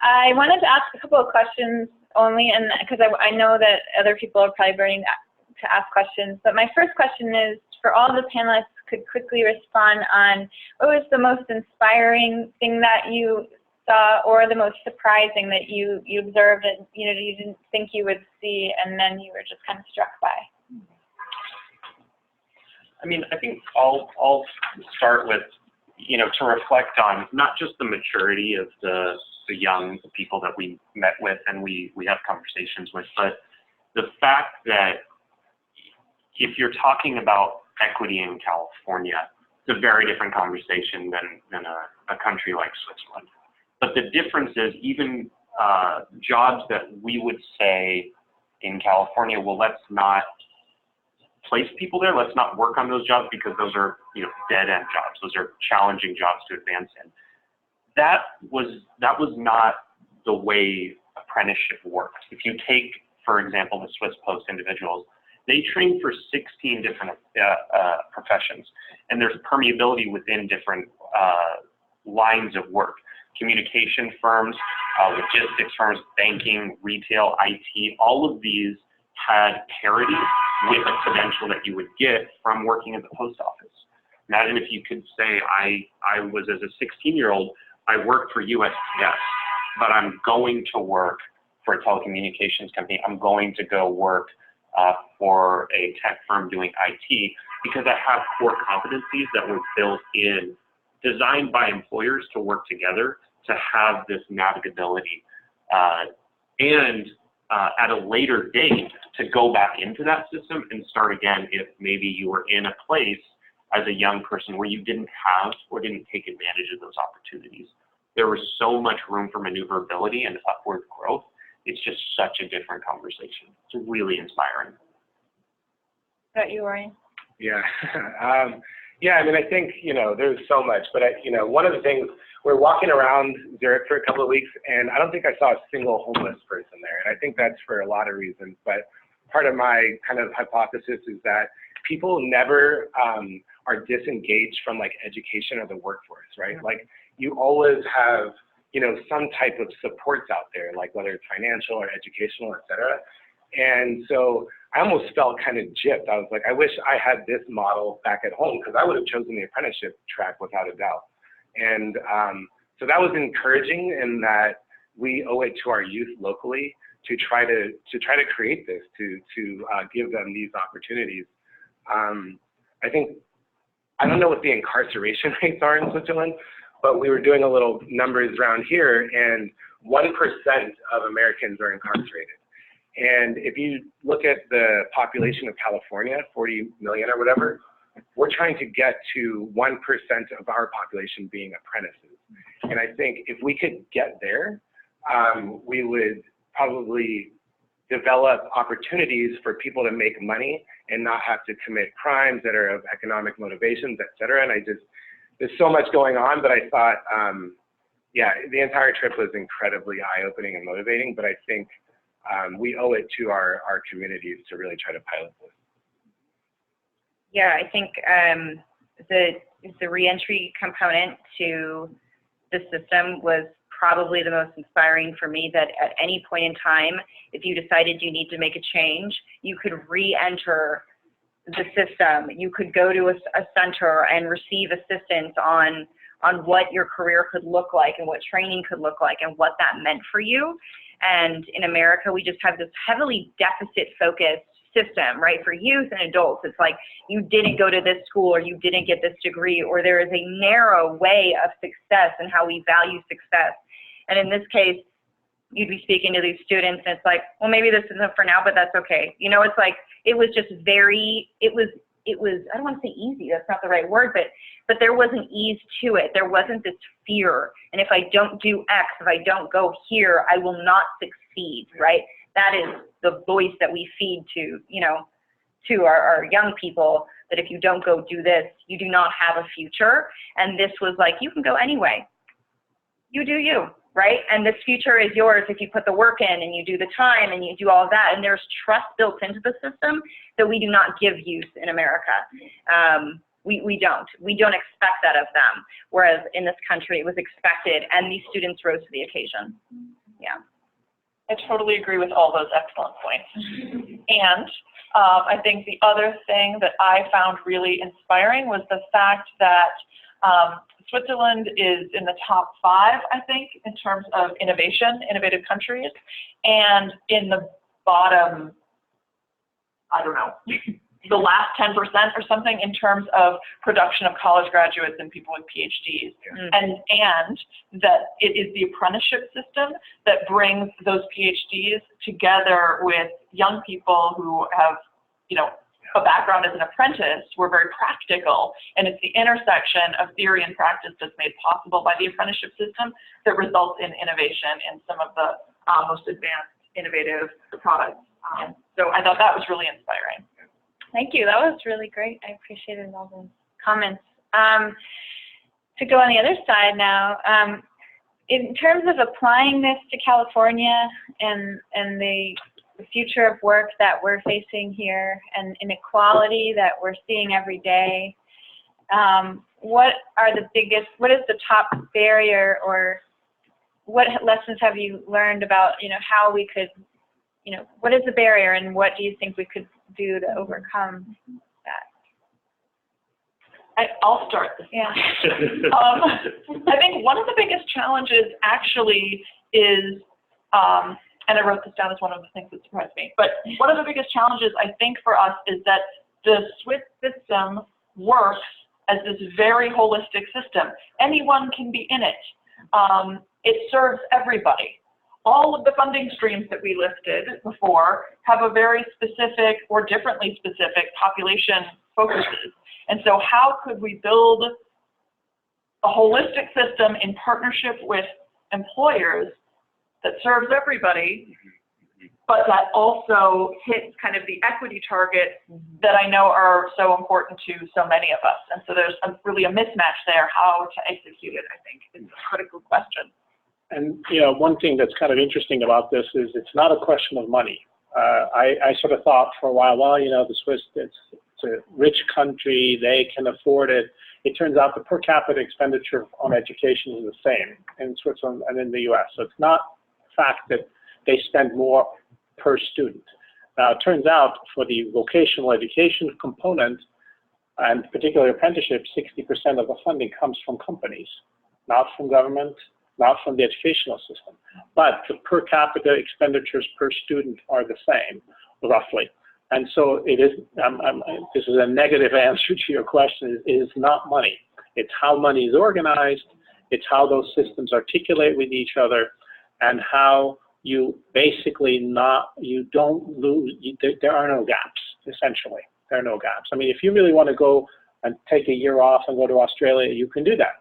I wanted to ask a couple of questions only, and because I know that other people are probably burning to ask questions. But my first question is, for all the panelists could quickly respond on what was the most inspiring thing that you saw, or the most surprising that you observed and you didn't think you would see, and then you were just kind of struck by. I mean, I think I'll start with, to reflect on not just the maturity of the young people that we met with and we have conversations with, but the fact that if you're talking about equity in California, it's a very different conversation than a country like Switzerland. But the difference is even jobs that we would say in California, well, let's not place people there, let's not work on those jobs because those are dead-end jobs. Those are challenging jobs to advance in. That was not the way apprenticeship works. If you take, for example, the Swiss Post individuals, they train for 16 different professions, and there's permeability within different lines of work. Communication firms, logistics firms, banking, retail, IT, all of these had parity with a credential that you would get from working at the post office. Imagine if you could say, I was, as a 16-year-old, I worked for USPS, but I'm going to work for a telecommunications company. I'm going to go work for a tech firm doing IT because I have core competencies that were built in, designed by employers to work together to have this navigability. And at a later date, to go back into that system and start again if maybe you were in a place as a young person where you didn't have or didn't take advantage of those opportunities. There was so much room for maneuverability and upward growth. It's just such a different conversation. It's really inspiring. Got you, Ryan? Yeah. Yeah, I mean, I think, you know, there's so much, but you know, one of the things, we're walking around Zurich for a couple of weeks, and I don't think I saw a single homeless person there. And I think that's for a lot of reasons, but part of my kind of hypothesis is that people never are disengaged from like education or the workforce, right? Like you always have, you know, some type of supports out there, like whether it's financial or educational, et cetera. And so I almost felt kind of gypped. I was like, I wish I had this model back at home, because I would have chosen the apprenticeship track without a doubt. And so that was encouraging in that we owe it to our youth locally to try to create this, to give them these opportunities. I think, I don't know what the incarceration rates are in Switzerland, but we were doing a little numbers around here, and 1% of Americans are incarcerated. And if you look at the population of California, 40 million or whatever, we're trying to get to 1% of our population being apprentices. And I think if we could get there, we would probably develop opportunities for people to make money and not have to commit crimes that are of economic motivations, et cetera. And there's so much going on, but I thought, yeah, the entire trip was incredibly eye-opening and motivating, but I think we owe it to our communities to really try to pilot this. Yeah, I think the reentry component to the system was probably the most inspiring for me, that at any point in time, if you decided you need to make a change, you could re-enter the system. You could go to a center and receive assistance on what your career could look like and what training could look like and what that meant for you. And in America, we just have this heavily deficit-focused system, right? For youth and adults, it's like you didn't go to this school or you didn't get this degree, or there is a narrow way of success and how we value success. And in this case, you'd be speaking to these students and it's like, well, maybe this isn't for now, but that's okay. You know, it's like, it was just very, it was, I don't want to say easy, that's not the right word, but there was an ease to it. There wasn't this fear. And if I don't do X, if I don't go here, I will not succeed, right? That is the voice that we feed to, you know, to our young people, that if you don't go do this, you do not have a future. And this was like, you can go anyway. You do you, right? And this future is yours if you put the work in and you do the time and you do all of that. And there's trust built into the system that we do not give youth in America. We don't expect that of them. Whereas in this country, it was expected, and these students rose to the occasion. Yeah. I totally agree with all those excellent points. And I think the other thing that I found really inspiring was the fact that Switzerland is in the top 5, I think, in terms of innovative countries, and in the bottom, I don't know, the last 10% or something in terms of production of college graduates and people with PhDs. And that it is the apprenticeship system that brings those PhDs together with young people who have, you know, a background as an apprentice. We're very practical, and it's the intersection of theory and practice that's made possible by the apprenticeship system that results in innovation in some of the most advanced innovative products. So I thought that was really inspiring. Thank you. That was really great. I appreciated all those comments. To go on the other side now, in terms of applying this to California and the the future of work that we're facing here and inequality that we're seeing every day, what is the top barrier, or what lessons have you learned about, how we could, what is the barrier and what do you think we could do to overcome that? I'll start this. Yeah. I think one of the biggest challenges actually is, and I wrote this down as one of the things that surprised me, but one of the biggest challenges I think for us is that the Swiss system works as this very holistic system. Anyone can be in it. It serves everybody. All of the funding streams that we listed before have a very specific or differently specific population focuses. And so how could we build a holistic system in partnership with employers that serves everybody, but that also hits kind of the equity targets that I know are so important to so many of us. And so there's really a mismatch there. How to execute it, I think, is a critical question. And, one thing that's kind of interesting about this is it's not a question of money. I sort of thought for a while, the Swiss, it's a rich country, they can afford it. It turns out the per capita expenditure on education is the same in Switzerland and in the US. So it's not the fact that they spend more per student. Now, it turns out for the vocational education component, and particularly apprenticeships, 60% of the funding comes from companies, not from government, not from the educational system. But the per capita expenditures per student are the same, roughly. And so it is, this is a negative answer to your question, it is not money. It's how money is organized, it's how those systems articulate with each other, and how you basically don't lose, there are no gaps, essentially. There are no gaps. I mean, if you really want to go and take a year off and go to Australia, you can do that.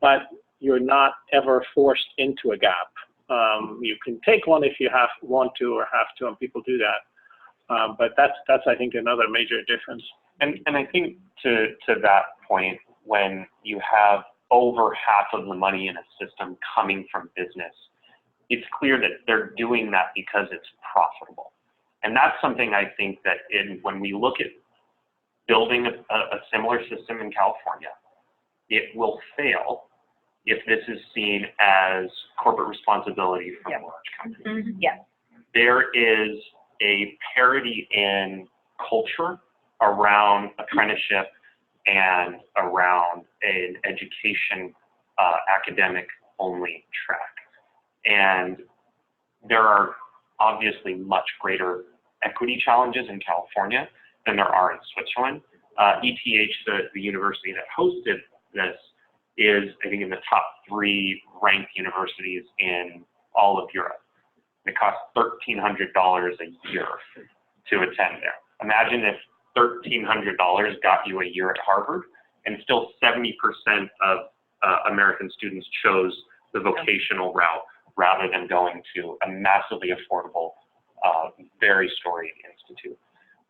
But you're not ever forced into a gap. You can take one if you want to or have to, and people do that. But that's I think another major difference. And I think to that point, when you have over half of the money in a system coming from business, it's clear that they're doing that because it's profitable. And that's something I think that when we look at building a similar system in California, it will fail if this is seen as corporate responsibility from large companies. Mm-hmm. Yeah. There is a parity in culture around apprenticeship and around an education academic only track. And there are obviously much greater equity challenges in California than there are in Switzerland. ETH, the university that hosted this, is, I think, in the top 3 ranked universities in all of Europe. It costs $1,300 a year to attend there. Imagine if $1,300 got you a year at Harvard, and still 70% of American students chose the vocational route rather than going to a massively affordable, very storied institute.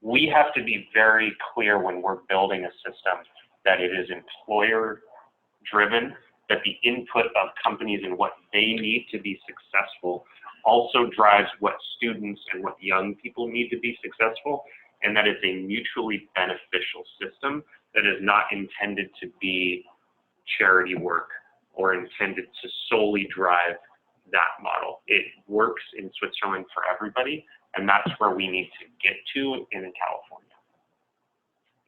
We have to be very clear when we're building a system that it is employer-driven, that the input of companies and what they need to be successful also drives what students and what young people need to be successful, and that it's a mutually beneficial system that is not intended to be charity work or intended to solely drive that model. It works in Switzerland for everybody, and that's where we need to get to in California.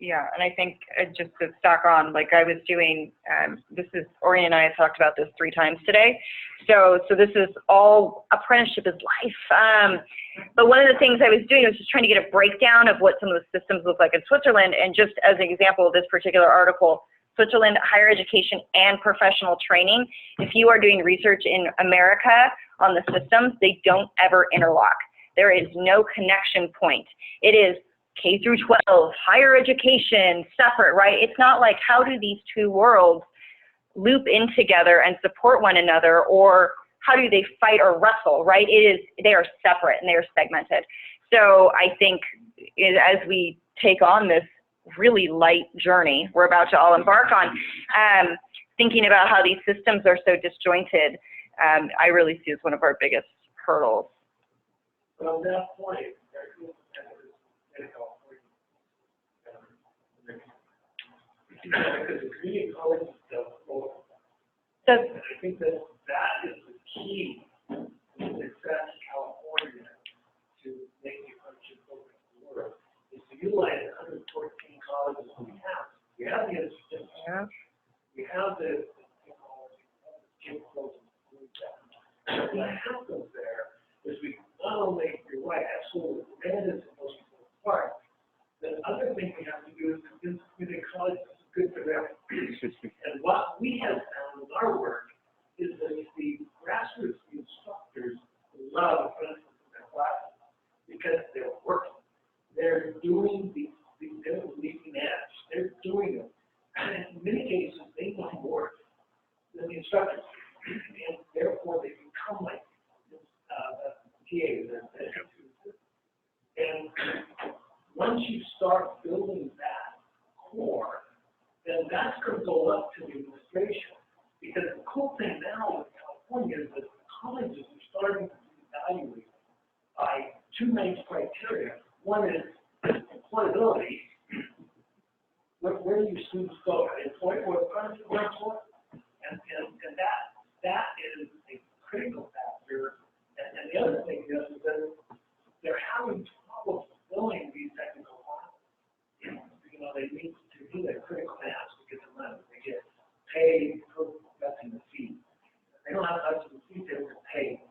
Yeah, and I think just to stock on, like I was doing, Ori and I have talked about this 3 times today. So this is all, apprenticeship is life. But one of the things I was doing was just trying to get a breakdown of what some of the systems look like in Switzerland. And just as an example of this particular article, Switzerland higher education and professional training. If you are doing research in America on the systems, they don't ever interlock. There is no connection point. It is K through 12, higher education, separate, right? It's not like, how do these 2 worlds loop in together and support one another, or how do they fight or wrestle, right? They are separate and they are segmented. So I think as we take on this really light journey we're about to all embark on, thinking about how these systems are so disjointed, I really see as one of our biggest hurdles. But on that point, because the community college stuff, and I think that is the key to success in California to make the apprenticeship program work, is to utilize the 114 colleges we have. We have the institutions, we have the technology, we have the capabilities to do that. And what happens there is we not only, you're right, absolutely, demand is the most important part. The other thing we have to do is convince community colleges it's good for them. And what we have found with our work is that the grassroots instructors love apprentices in their classes because they're working. They're doing they're leading edge. They're doing it. And in many cases, they know more than the instructors. And therefore, they become like TAs. And once you start building that core, then that's going to go up to the administration. Because the cool thing now with California is that the colleges are starting to be evaluated by two main criteria. One is employability. Where do your students go? Are they employed or apprenticeship workforce? And that is a critical factor. And the other thing is that they're having trouble filling these technical classes. You know, they need to do their critical mass to get the money. They get paid for investing the fee. They don't have much of the fee, they will pay.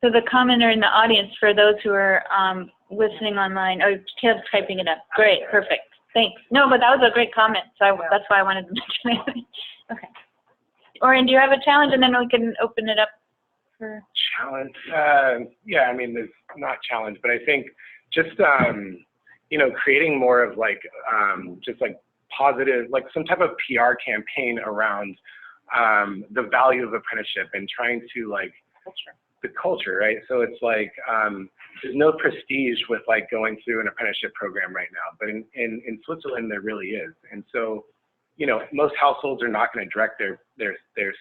So the commenter in the audience, for those who are listening online, oh, Caleb's typing it up. Great, perfect. Thanks. No, but that was a great comment, so that's why I wanted to mention it. Okay. Oren, do you have a challenge, and then we can open it up for challenge? Yeah, I mean, there's not challenge, but I think just you know, creating more of like just like positive, like some type of PR campaign around the value of apprenticeship and trying to like the culture, right? So it's like there's no prestige with like going through an apprenticeship program right now, but in Switzerland there really is. And so, you know, most households are not going to direct their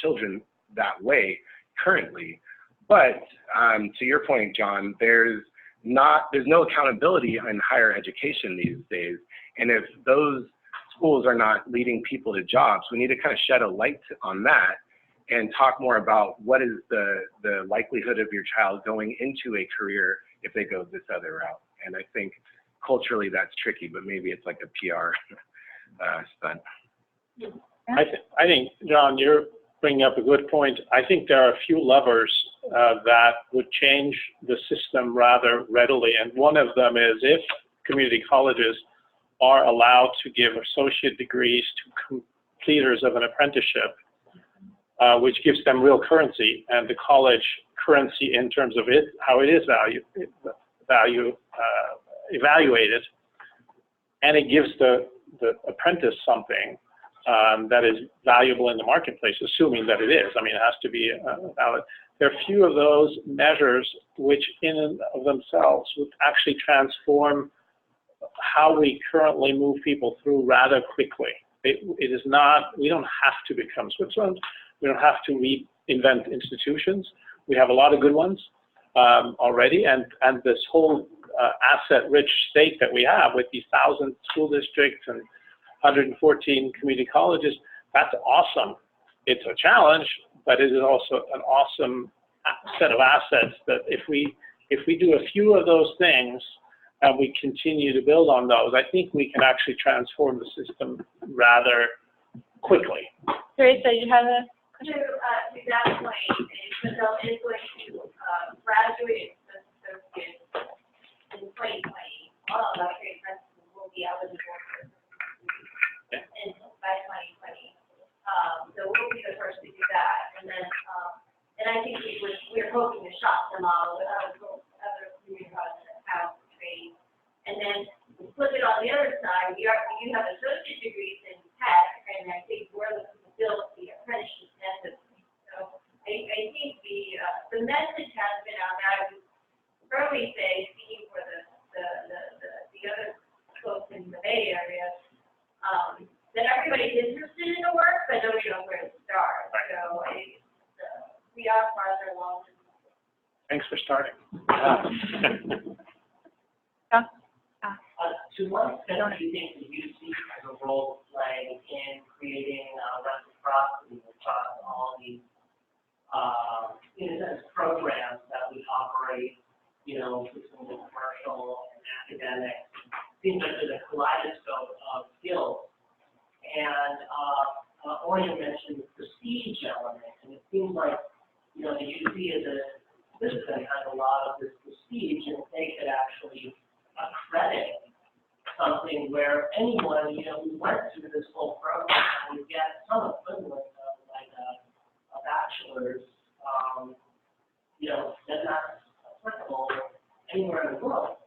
children that way currently. But to your point, John, there's no accountability in higher education these days. And if those schools are not leading people to jobs, we need to kind of shed a light on that and talk more about what is the likelihood of your child going into a career if they go this other route. And I think culturally that's tricky, but maybe it's like a PR stunt. I think, John, you're bringing up a good point. I think there are a few levers that would change the system rather readily. And one of them is if community colleges are allowed to give associate degrees to completers of an apprenticeship, which gives them real currency, and the college currency in terms of how it is evaluated, and it gives the apprentice something that is valuable in the marketplace, assuming that it is. I mean, it has to be valid. There are a few of those measures which in and of themselves would actually transform how we currently move people through rather quickly. It is not, we don't have to become Switzerland. We don't have to reinvent institutions. We have a lot of good ones already, and this whole asset-rich state that we have with these 1,000 school districts and 114 community colleges, that's awesome. It's a challenge, but it is also an awesome set of assets that if we do a few of those things and we continue to build on those, I think we can actually transform the system rather quickly. Teresa, you have a to that point, Foothill is going to graduate associates in 2020. All electric apprentices will be eligible by 2020. So we'll be the first to do that, and then and I think we're hoping to shop them all with other community colleges that have trade, and then flip it on the other side. You have associate degrees in tech, and I think we're looking to build the apprenticeship method. So I think the message has been out there. I would probably say, speaking for the other folks in the Bay Area, that everybody's interested in the work, but nobody knows where to start. So we are farther along. Thanks for starting. To what extent do you think the UC has a role to play in creating reciprocity across all these, in a sense, programs that we operate, you know, between the commercial and academic? It seems like there's a kaleidoscope of skills. And Orion mentioned the prestige element, and it seems like, you know, the UC is a discipline has a lot of this prestige, and if they could actually accredit something where anyone, you know, who went through this whole program would get some equivalent of like a bachelor's, you know, then that's applicable anywhere in the world.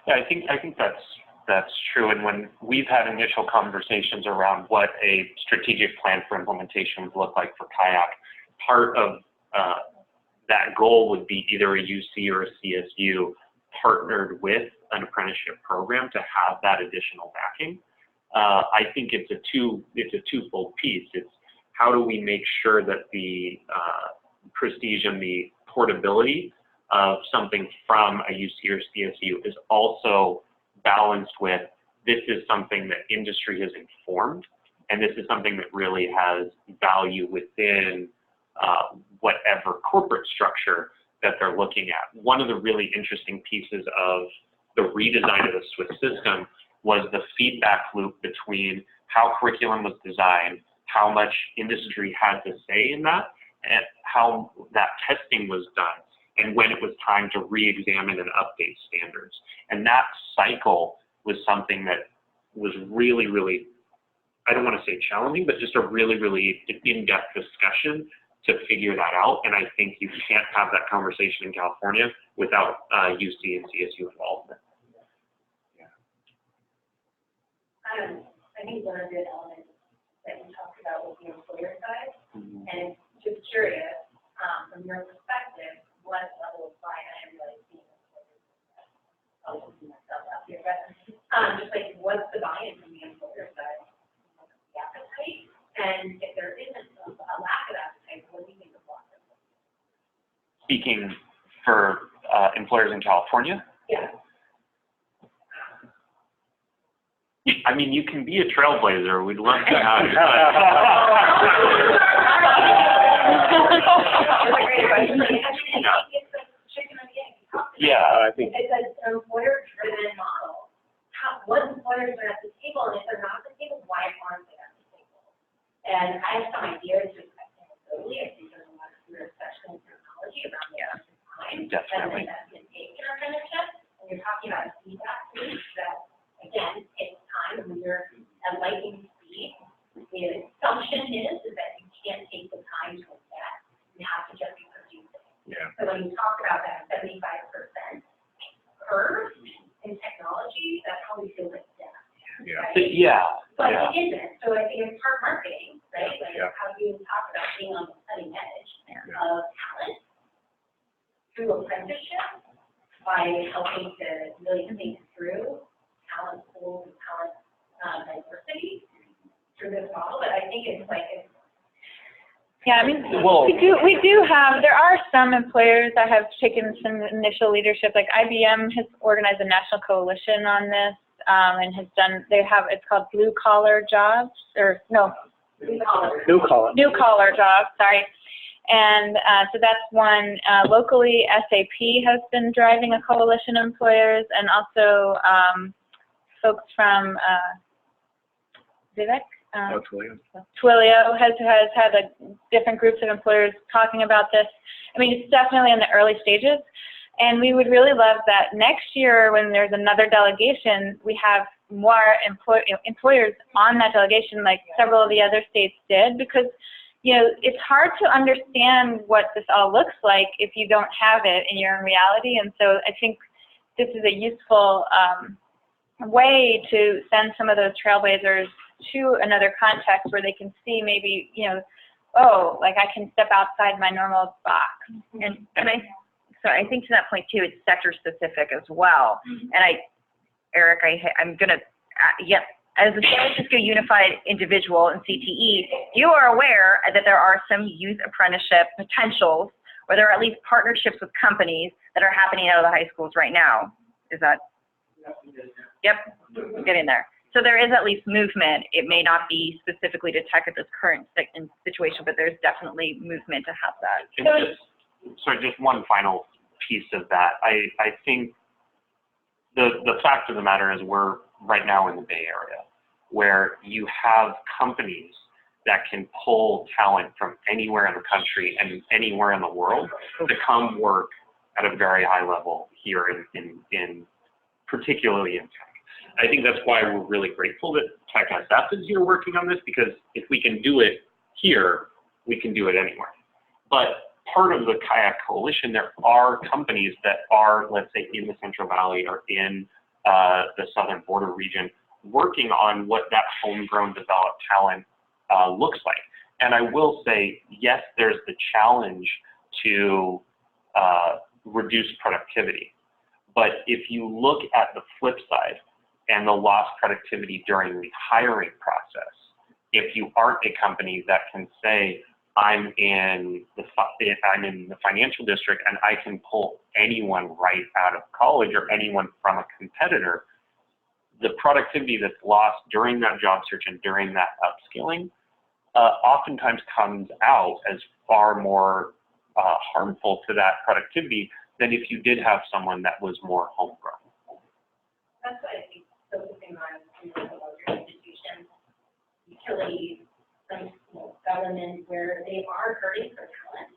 Yeah, I think that's true. And when we've had initial conversations around what a strategic plan for implementation would look like for kayak, part of that goal would be either a UC or a CSU partnered with an apprenticeship program to have that additional backing. I think it's a twofold piece. It's how do we make sure that the prestige and the portability of something from a UC or CSU is also balanced with this is something that industry has informed, and this is something that really has value within whatever corporate structure that they're looking at. One of the really interesting pieces of the redesign of the Swiss system was the feedback loop between how curriculum was designed, how much industry had to say in that, and how that testing was done, and when it was time to re-examine and update standards. And that cycle was something that was really, really, I don't want to say challenging, but just a really, really in-depth discussion to figure that out. And I think you can't have that conversation in California without UC and CSU involvement. I think one of the elements that you talked about was the employer side, and just curious, from your perspective, what level of buy-in I am really seeing employers. I'll just see myself out here, but just like what's the buy-in from the employer side? The appetite, and if there isn't a lack of appetite, what do you think of lack of? Speaking for employers in California? Yeah. I mean, you can be a trailblazer. We'd love to have you. Yeah, I think it's an employer-driven model. What employers are at the table, and if they're not at the table, why aren't they at the table? And I have some ideas, just anecdotally, I think there's a lot of career, especially in technology, around the time definitely. that's been taken in apprenticeship. And you're talking about a feedback loop that, again, takes time when you're at lightning speed. The assumption is that you can't take the time to adapt. You have to just be producing. Yeah. So when you talk about that 75% curve in technology, that probably feels like death. Yeah. Right? Yeah. But Yeah. it isn't. So I think it's part marketing, right? Like Yeah. how do you talk about being on the cutting edge of talent through apprenticeship by helping to really think through talent pools and talent diversity through this model. But I think it's like Yeah, I mean, Well- we do have, there are some employers that have taken some initial leadership, like IBM has organized a national coalition on this, and has done, it's called blue collar jobs, or no, new collar. jobs, sorry. And so that's one. Locally, SAP has been driving a coalition of employers, and also folks from Vivek. Twilio has had different groups of employers talking about this. I mean, it's definitely in the early stages, and we would really love that next year when there's another delegation, we have more employers on that delegation, like several of the other states did, because you know it's hard to understand what this all looks like if you don't have it in your reality, and so I think this is a useful way to send some of those trailblazers to another context where they can see maybe, you know, oh, like I can step outside my normal box. And I think to that point too, it's sector specific as well. And Eric, I'm gonna, as a San Francisco Unified Individual in CTE, you are aware that there are some youth apprenticeship potentials, or there are at least partnerships with companies that are happening out of the high schools right now. Is that? Yep, getting there. So there is at least movement. It may not be specifically to tech at this current situation, but there's definitely movement to have that. Sorry, just one final piece of that. I think the fact of the matter is we're right now in the Bay Area, where you have companies that can pull talent from anywhere in the country and anywhere in the world to come work at a very high level here in particularly in tech. I think that's why we're really grateful that Tech SF is here working on this, because if we can do it here, we can do it anywhere. But part of the Kayak Coalition, there are companies that are, let's say, in the Central Valley or in the southern border region, working on what that homegrown developed talent looks like. And I will say, yes, there's the challenge to reduce productivity. But if you look at the flip side and the lost productivity during the hiring process, if you aren't a company that can say, I'm in the financial district and I can pull anyone right out of college or anyone from a competitor, the productivity that's lost during that job search and during that upskilling oftentimes comes out as far more harmful to that productivity than if you did have someone that was more homegrown. That's what I think focusing on larger institutions, utilities, some government where they are hurting for talent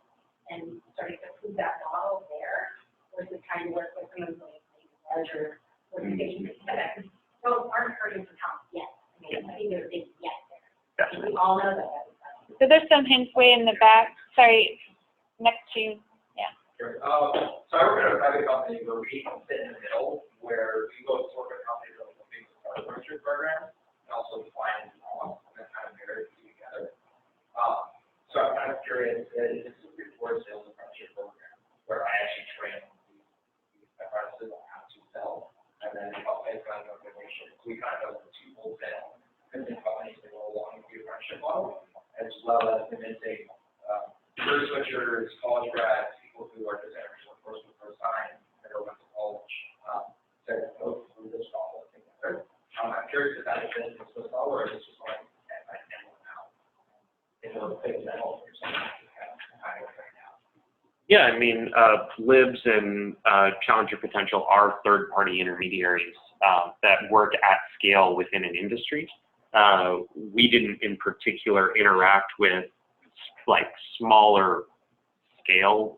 and starting to prove that model there versus trying to work with some of those larger organizations that aren't hurting for talent yet. I mean, I think there's a big yes there. Definitely. We all know that. So there's some hints way in the back. Sorry, next to you. Yeah. Sure. So I work at a private company where we sit in the middle, where we go to work with companies that are looking for apprenticeship programs and also find talent and then kind of marry the two together. So I'm kind of curious, is this a before sales apprenticeship program where I actually train these apprentices on how to sell, and then help make kind of information. We kind of do two-fold sale, convince companies to go along with the apprenticeship model, as well as convincing career switchers, college grads, people who are just entering the workforce for the first time that are went to college, to go through this model together. I'm curious if that is business with all, or is it just like I can now? If we're fixing that all for something kind of right now. Yeah, I mean, Libs and Challenger Potential are third-party intermediaries that work at scale within an industry. We didn't, in particular, interact with like smaller scale,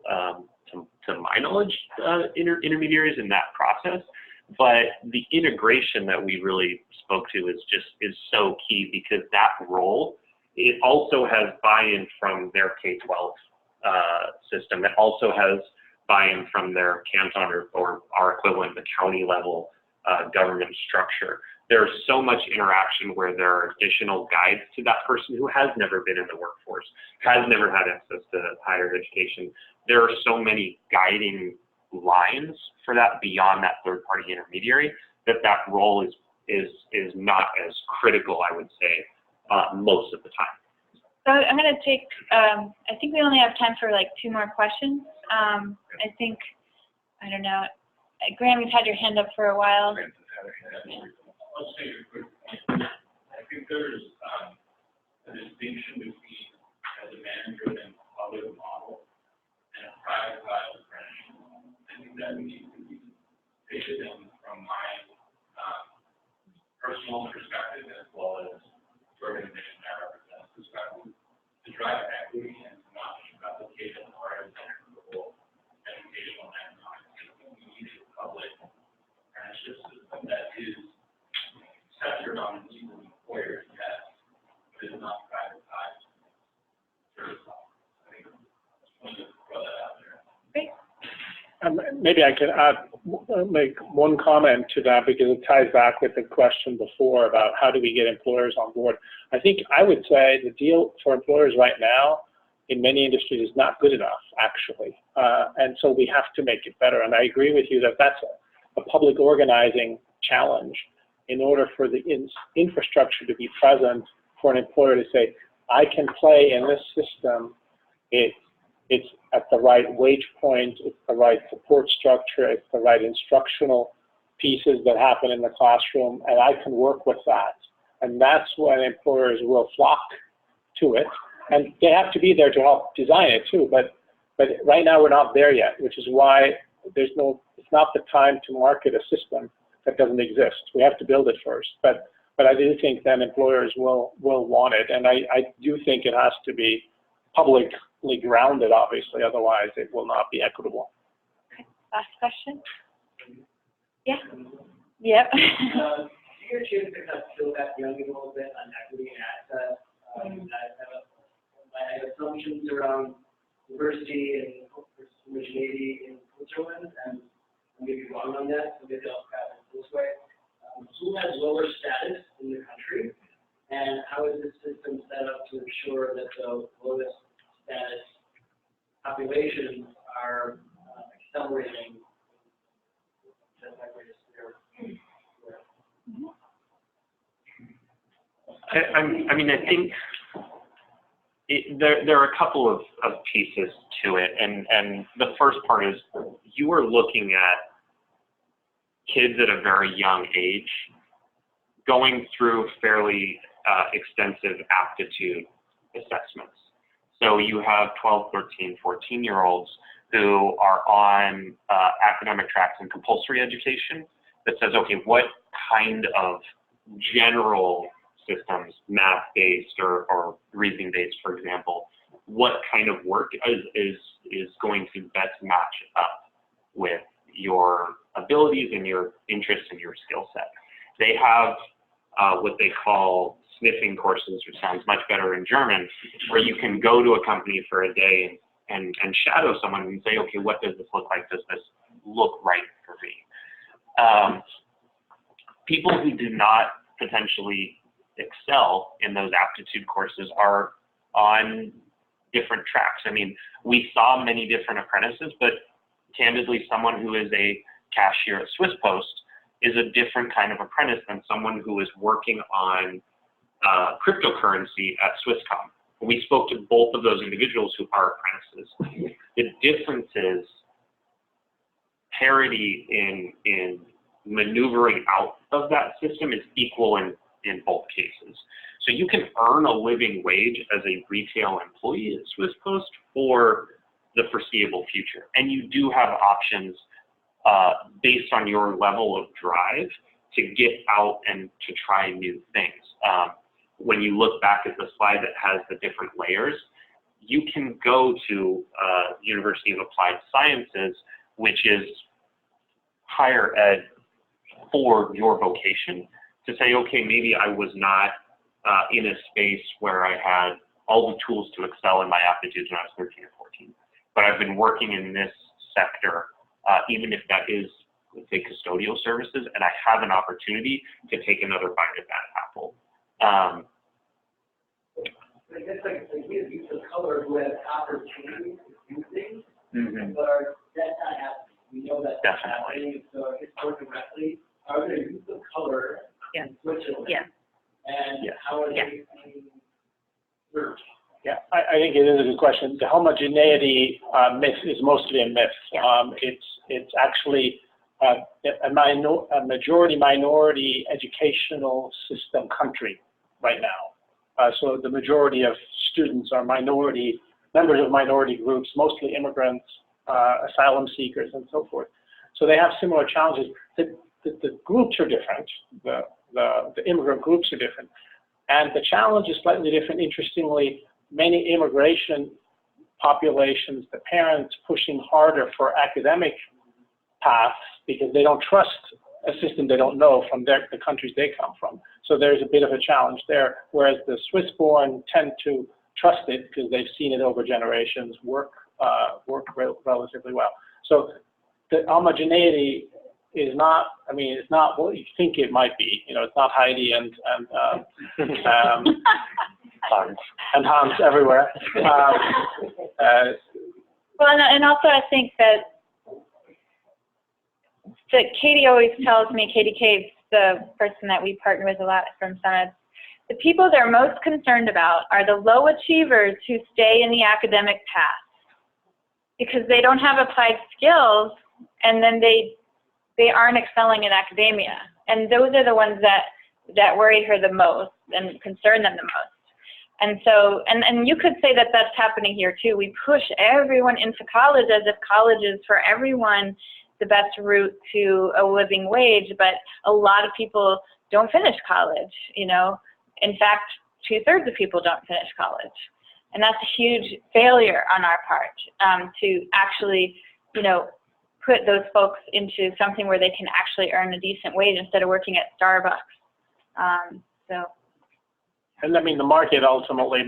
to my knowledge, intermediaries in that process. But the integration that we really spoke to is so key, because that role, it also has buy-in from their K-12 system. It also has buy-in from their canton or our equivalent, the county level government structure. There's so much interaction where there are additional guides to that person who has never been in the workforce, has never had access to higher education. There are so many guiding lines for that beyond that third-party intermediary that role is not as critical, I would say, most of the time. So I'm going to take, I think we only have time for like 2 more questions. I think, I don't know, Graham, you've had your hand up for a while. I'll say it quick. I think there's a distinction between as a man-driven public model and a privatized apprenticeship. I think that needs to be stated from my personal perspective as well as the organization I represent perspective, to drive equity and to not replicate as far as equitable educational economics. We need a public apprenticeship system that is centered on the needs of employers, yes, but it's not privatized. I think I just wanted to throw that out there. Great. Maybe I could make one comment to that, because it ties back with the question before about how do we get employers on board. I think I would say the deal for employers right now in many industries is not good enough, actually. And so we have to make it better. And I agree with you that that's a public organizing challenge. in order for the infrastructure to be present for an employer to say, I can play in this system, it's at the right wage point, it's the right support structure, it's the right instructional pieces that happen in the classroom, and I can work with that. And that's when employers will flock to it. And they have to be there to help design it too, but right now we're not there yet, which is why it's not the time to market a system that doesn't exist. We have to build it first. But I do think then employers will want it, and I do think it has to be publicly grounded, obviously, otherwise it will not be equitable. Okay. Last question. Yeah. Yep. Do your students pick up still that young a little bit on equity and access? I have assumptions around diversity and homogeneity in Switzerland, and I may be wrong on that, so maybe I'll pass it this way. Who has lower status in the country, and how is this system set up to ensure that the lowest status populations are accelerating? I mean, I think there are a couple of pieces to it, and the first part is you are looking at kids at a very young age going through fairly extensive aptitude assessments. So you have 12, 13, 14-year-olds who are on academic tracks and compulsory education that says, okay, what kind of general systems, math-based or reasoning-based, for example, what kind of work is going to best match up with your abilities and your interests and your skill set. They have what they call sniffing courses, which sounds much better in German, where you can go to a company for a day and shadow someone and say, okay, what does this look like? Does this look right for me? People who do not potentially excel in those aptitude courses are on different tracks. I mean, we saw many different apprentices, but candidly, someone who is a cashier at Swiss Post is a different kind of apprentice than someone who is working on cryptocurrency at Swisscom. We spoke to both of those individuals who are apprentices. The difference is parity in maneuvering out of that system is equal in both cases. So you can earn a living wage as a retail employee at Swiss Post for the foreseeable future. And you do have options based on your level of drive to get out and to try new things. When you look back at the slide that has the different layers, you can go to University of Applied Sciences, which is higher ed for your vocation, to say, okay, maybe I was not in a space where I had all the tools to excel in my aptitudes when I was 13 or 14, but I've been working in this sector, even if that is, let's say, custodial services, and I have an opportunity to take another bite at that apple. I guess like we have use of color who has opportunities to do things, but that's not happening. We know that's not happening. So historically, correctly, are there use of color in Switzerland? Yeah. And how are they being served? Yeah, I think it is a good question. The homogeneity myth is mostly a myth. It's actually a majority minority educational system country right now. So the majority of students are members of minority groups, mostly immigrants, asylum seekers, and so forth. So they have similar challenges. The groups are different. The immigrant groups are different. And the challenge is slightly different. Interestingly, many immigration populations, the parents pushing harder for academic paths because they don't trust a system they don't know from the countries they come from. So there's a bit of a challenge there, whereas the Swiss-born tend to trust it because they've seen it over generations work relatively well. So the homogeneity is not, I mean, it's not what you think it might be. You know, it's not Heidi and Hans everywhere. Well, and also I think that Katie always tells me, Katie Caves, the person that we partner with a lot from CEMETS, the people they're most concerned about are the low achievers who stay in the academic path because they don't have applied skills, and then they aren't excelling in academia. And those are the ones that worried her the most and concerned them the most. And so, and you could say that that's happening here too. We push everyone into college as if college is for everyone the best route to a living wage, but a lot of people don't finish college, you know. In fact, 2/3 of people don't finish college. And that's a huge failure on our part, to actually, you know, put those folks into something where they can actually earn a decent wage instead of working at Starbucks. And I mean, the market ultimately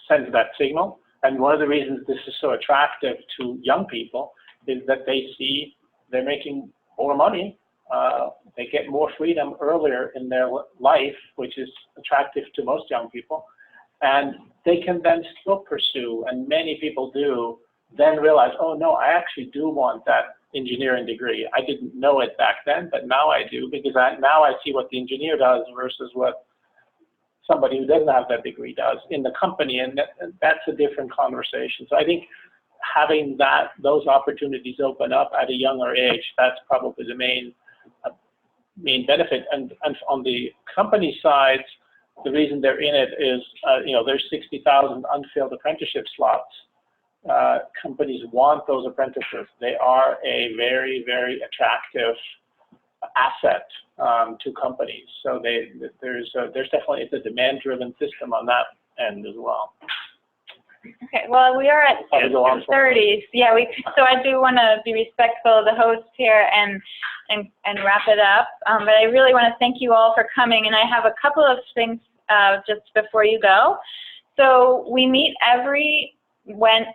sends that signal. And one of the reasons this is so attractive to young people is that they see they're making more money. They get more freedom earlier in their life, which is attractive to most young people. And they can then still pursue, and many people do, then realize, oh no, I actually do want that engineering degree. I didn't know it back then, but now I do, because now I see what the engineer does versus what somebody who doesn't have that degree does in the company, and that's a different conversation. So I think having those opportunities open up at a younger age, that's probably the main benefit. And on the company side, the reason they're in it is, you know, there's 60,000 unfilled apprenticeship slots. Companies want those apprentices. They are a very, very attractive asset to companies. So there's definitely, it's a demand-driven system on that end as well. Okay, well, we are at 2:30. Yeah, so I do want to be respectful of the host here and wrap it up. But I really want to thank you all for coming. And I have a couple of things just before you go. So we meet every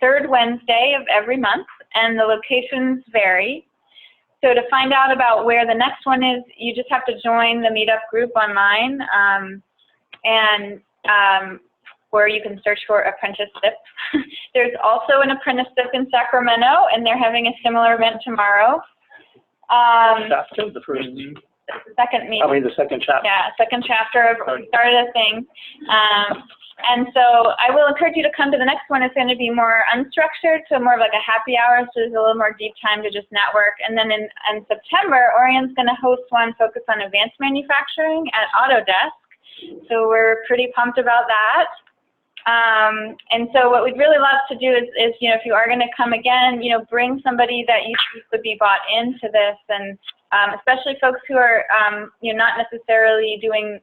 third Wednesday of every month, and the locations vary. So to find out about where the next one is, you just have to join the meetup group online, where you can search for apprenticeships. There's also an apprenticeship in Sacramento, and they're having a similar event tomorrow. Chapter, the first. The second meeting. I mean, the second chapter. Yeah, second chapter of Started a Thing. And so I will encourage you to come to the next one. It's going to be more unstructured, so more of like a happy hour, so there's a little more deep time to just network. And then in September, Orion's going to host one focused on advanced manufacturing at Autodesk. So we're pretty pumped about that. And so what we'd really love to do is, you know, if you are going to come again, you know, bring somebody that you think would be bought into this, and especially folks who are, you know, not necessarily doing,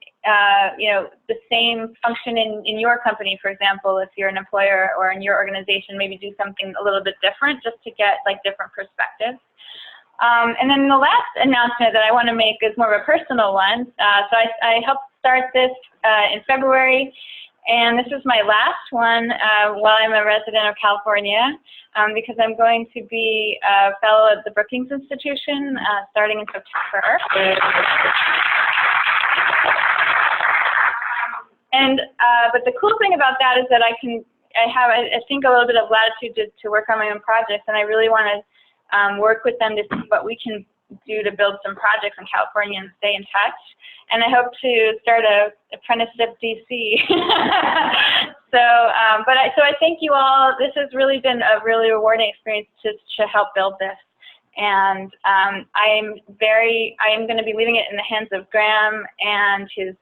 you know, the same function in your company. For example, if you're an employer or in your organization, maybe do something a little bit different just to get like different perspectives. And then the last announcement that I want to make is more of a personal one. So I helped start this in February. And this is my last one while I'm a resident of California, because I'm going to be a fellow at the Brookings Institution starting in September. And but the cool thing about that is that I have, I think, a little bit of latitude to work on my own projects, and I really want to work with them to see what we can do to build some projects in California and stay in touch. And I hope to start a apprenticeship DC. So I thank you all. This has really been a really rewarding experience to help build this. And I am going to be leaving it in the hands of Graham and his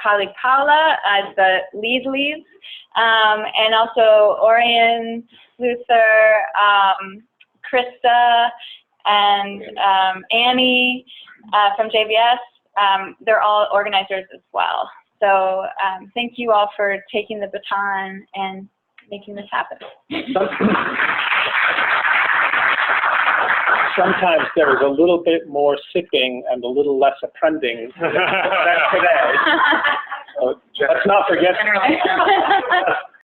colleague Paula as the leads, and also Orion, Luther, Krista, and Annie from JVS. They're all organizers as well. So thank you all for taking the baton and making this happen. Sometimes there was a little bit more sipping and a little less apprenting than today. So let's not forget.